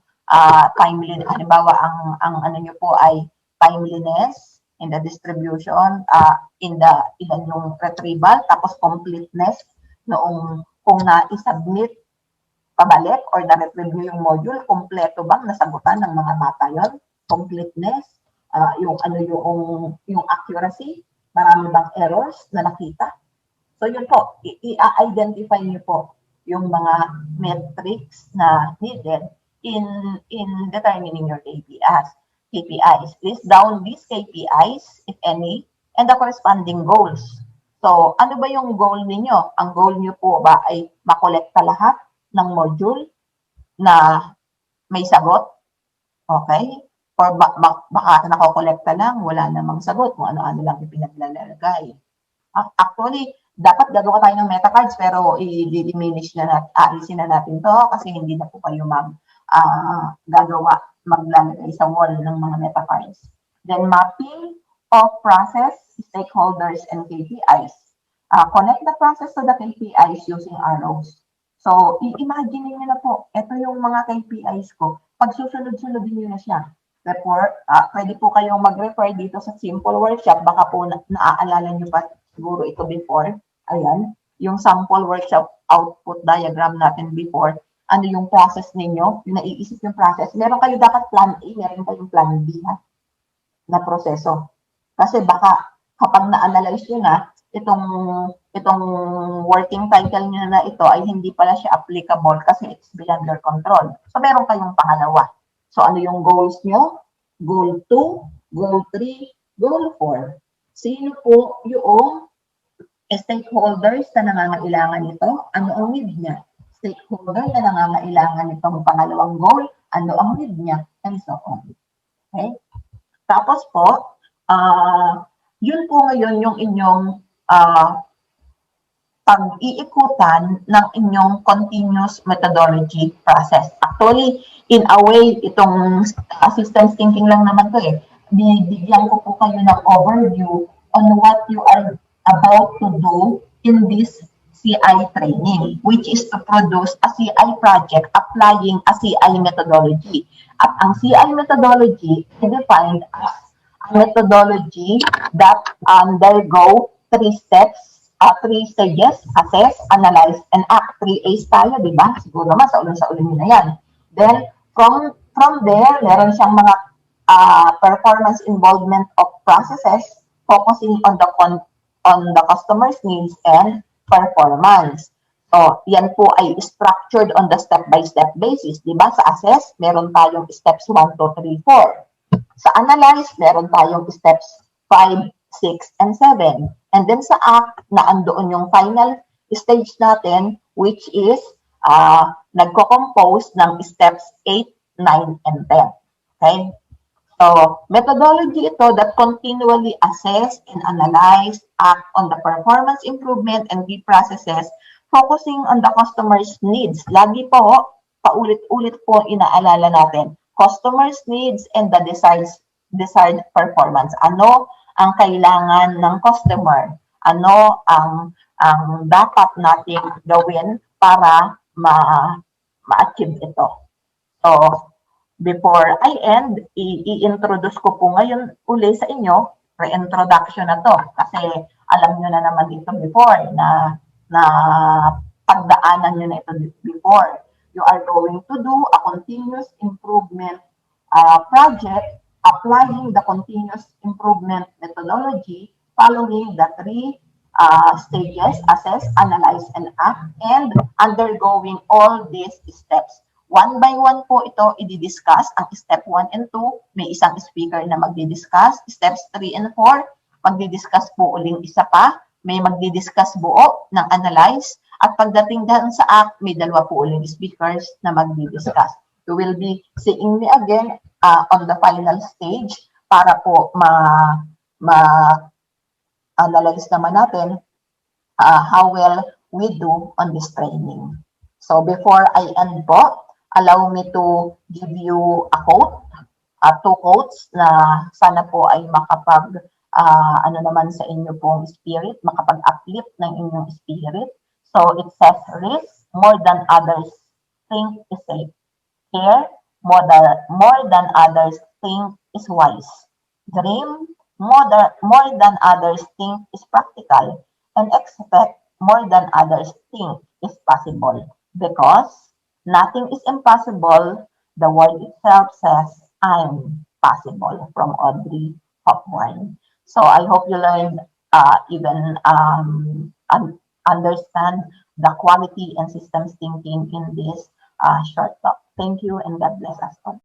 Speaker 2: timeliness? Halimbawa, ang ano nyo po ay timeliness in the distribution, ilan yung retrieval, tapos completeness noong kung na-submit pabalik or na-review yung module, kompleto bang nasagutan ng mga bata yon? Completeness, yung accuracy, marami bang errors na nakita? So yun po, i-identify niyo po yung mga metrics na needed in determining your KPIs. List down these KPIs, if any, and the corresponding goals. So, ano ba yung goal ninyo? Ang goal niyo po ba ay makolekta lahat ng module na may sagot? Okay? Or baka nakokolekta lang, wala namang sagot, kung ano-ano lang ipinaglalagay. Actually, dapat gagawa tayo ng meta cards pero i-diminish na natin, aalisin na natin to kasi hindi na po kayo maglalagay sa wall ng mga meta cards. Then, mapping of process, stakeholders, and KPIs. Connect the process to the KPIs using arrows. So, i-imagine niyo na po, ito yung mga KPIs ko. Pag susunod-sunodin niyo na siya. Pwede po kayong mag-refer dito sa simple workshop. Baka po naaalala niyo pa siguro ito before. Ayan, yung sample workshop output diagram natin before. Ano yung process ninyo? Yung naiisip yung process. Meron kayo dapat plan A, meron kayong plan B na proseso. Kasi baka kapag na-analyze nyo na, itong working title nyo na ito ay hindi pala siya applicable kasi it's beyond your control. So, meron kayong pangalawa. So, ano yung goals nyo? Goal 2, Goal 3, Goal 4. Sino po yung stakeholders na nangangailangan nito? Ano ang need niya? Stakeholder na nangangailangan nitong pangalawang goal? Ano ang need niya? And so on. Okay? Tapos po, yun po ngayon yung inyong pag-iikutan ng inyong continuous methodology process. Actually, in a way, itong systems thinking lang naman to eh. Bibigyan ko po kayo ng overview on what you are about to do in this CI training, which is to produce a CI project applying a CI methodology. At ang CI methodology is defined as a methodology that undergo three stages: assess, analyze, and act. 3 A's tayo, di ba? Siguro naman sa ulong nyo na yan. Then, from there, meron siyang mga performance involvement of processes focusing on the customer's needs and performance. So, yan po ay structured on the step-by-step basis. Di ba? Sa assess, meron tayong steps 1, 2, 3, 4. Sa analyze, meron tayong steps 5, 6, and 7. And then sa act, na andoon yung final stage natin, which is nagko-compose ng steps 8, 9, and 10. Okay? So, methodology ito that continually assess and analyze, act on the performance improvement and key processes, focusing on the customer's needs. Lagi po, paulit-ulit po inaalala natin, customer's needs and the desired performance. Ano ang kailangan ng customer? Ano ang dapat nating gawin para ma-achieve ito? So, before I end, i-introduce ko po ngayon uli sa inyo, re-introduction na to. Kasi alam nyo na naman ito before, na pagdaanan nyo na ito before. You are going to do a continuous improvement project applying the continuous improvement methodology following the 3 stages: assess, analyze, and act, and undergoing all these steps. One by one po ito i-discuss. Ang step 1 and 2, may isang speaker na magdi-discuss. Steps 3 and 4, magdi-discuss po uling isa pa. May magdi-discuss buo ng analyze. At pagdating dahil sa act, may 2 po uling speakers na magdi-discuss. You will be seeing me again on the final stage para po ma-analyze naman natin how well we do on this training. So before I end po, allow me to give you a quote, 2 quotes na sana po ay makapag ano naman sa inyo pong spirit, makapag-uplift ng inyong spirit. So it says, risk more than others think is safe. Care more than others think is wise. Dream more than others think is practical. And expect more than others think is possible. Because nothing is impossible, the word itself says, I'm possible, from Audrey Hepburn. So I hope you learned even understand the quality and systems thinking in this short talk. Thank you, and God bless us all.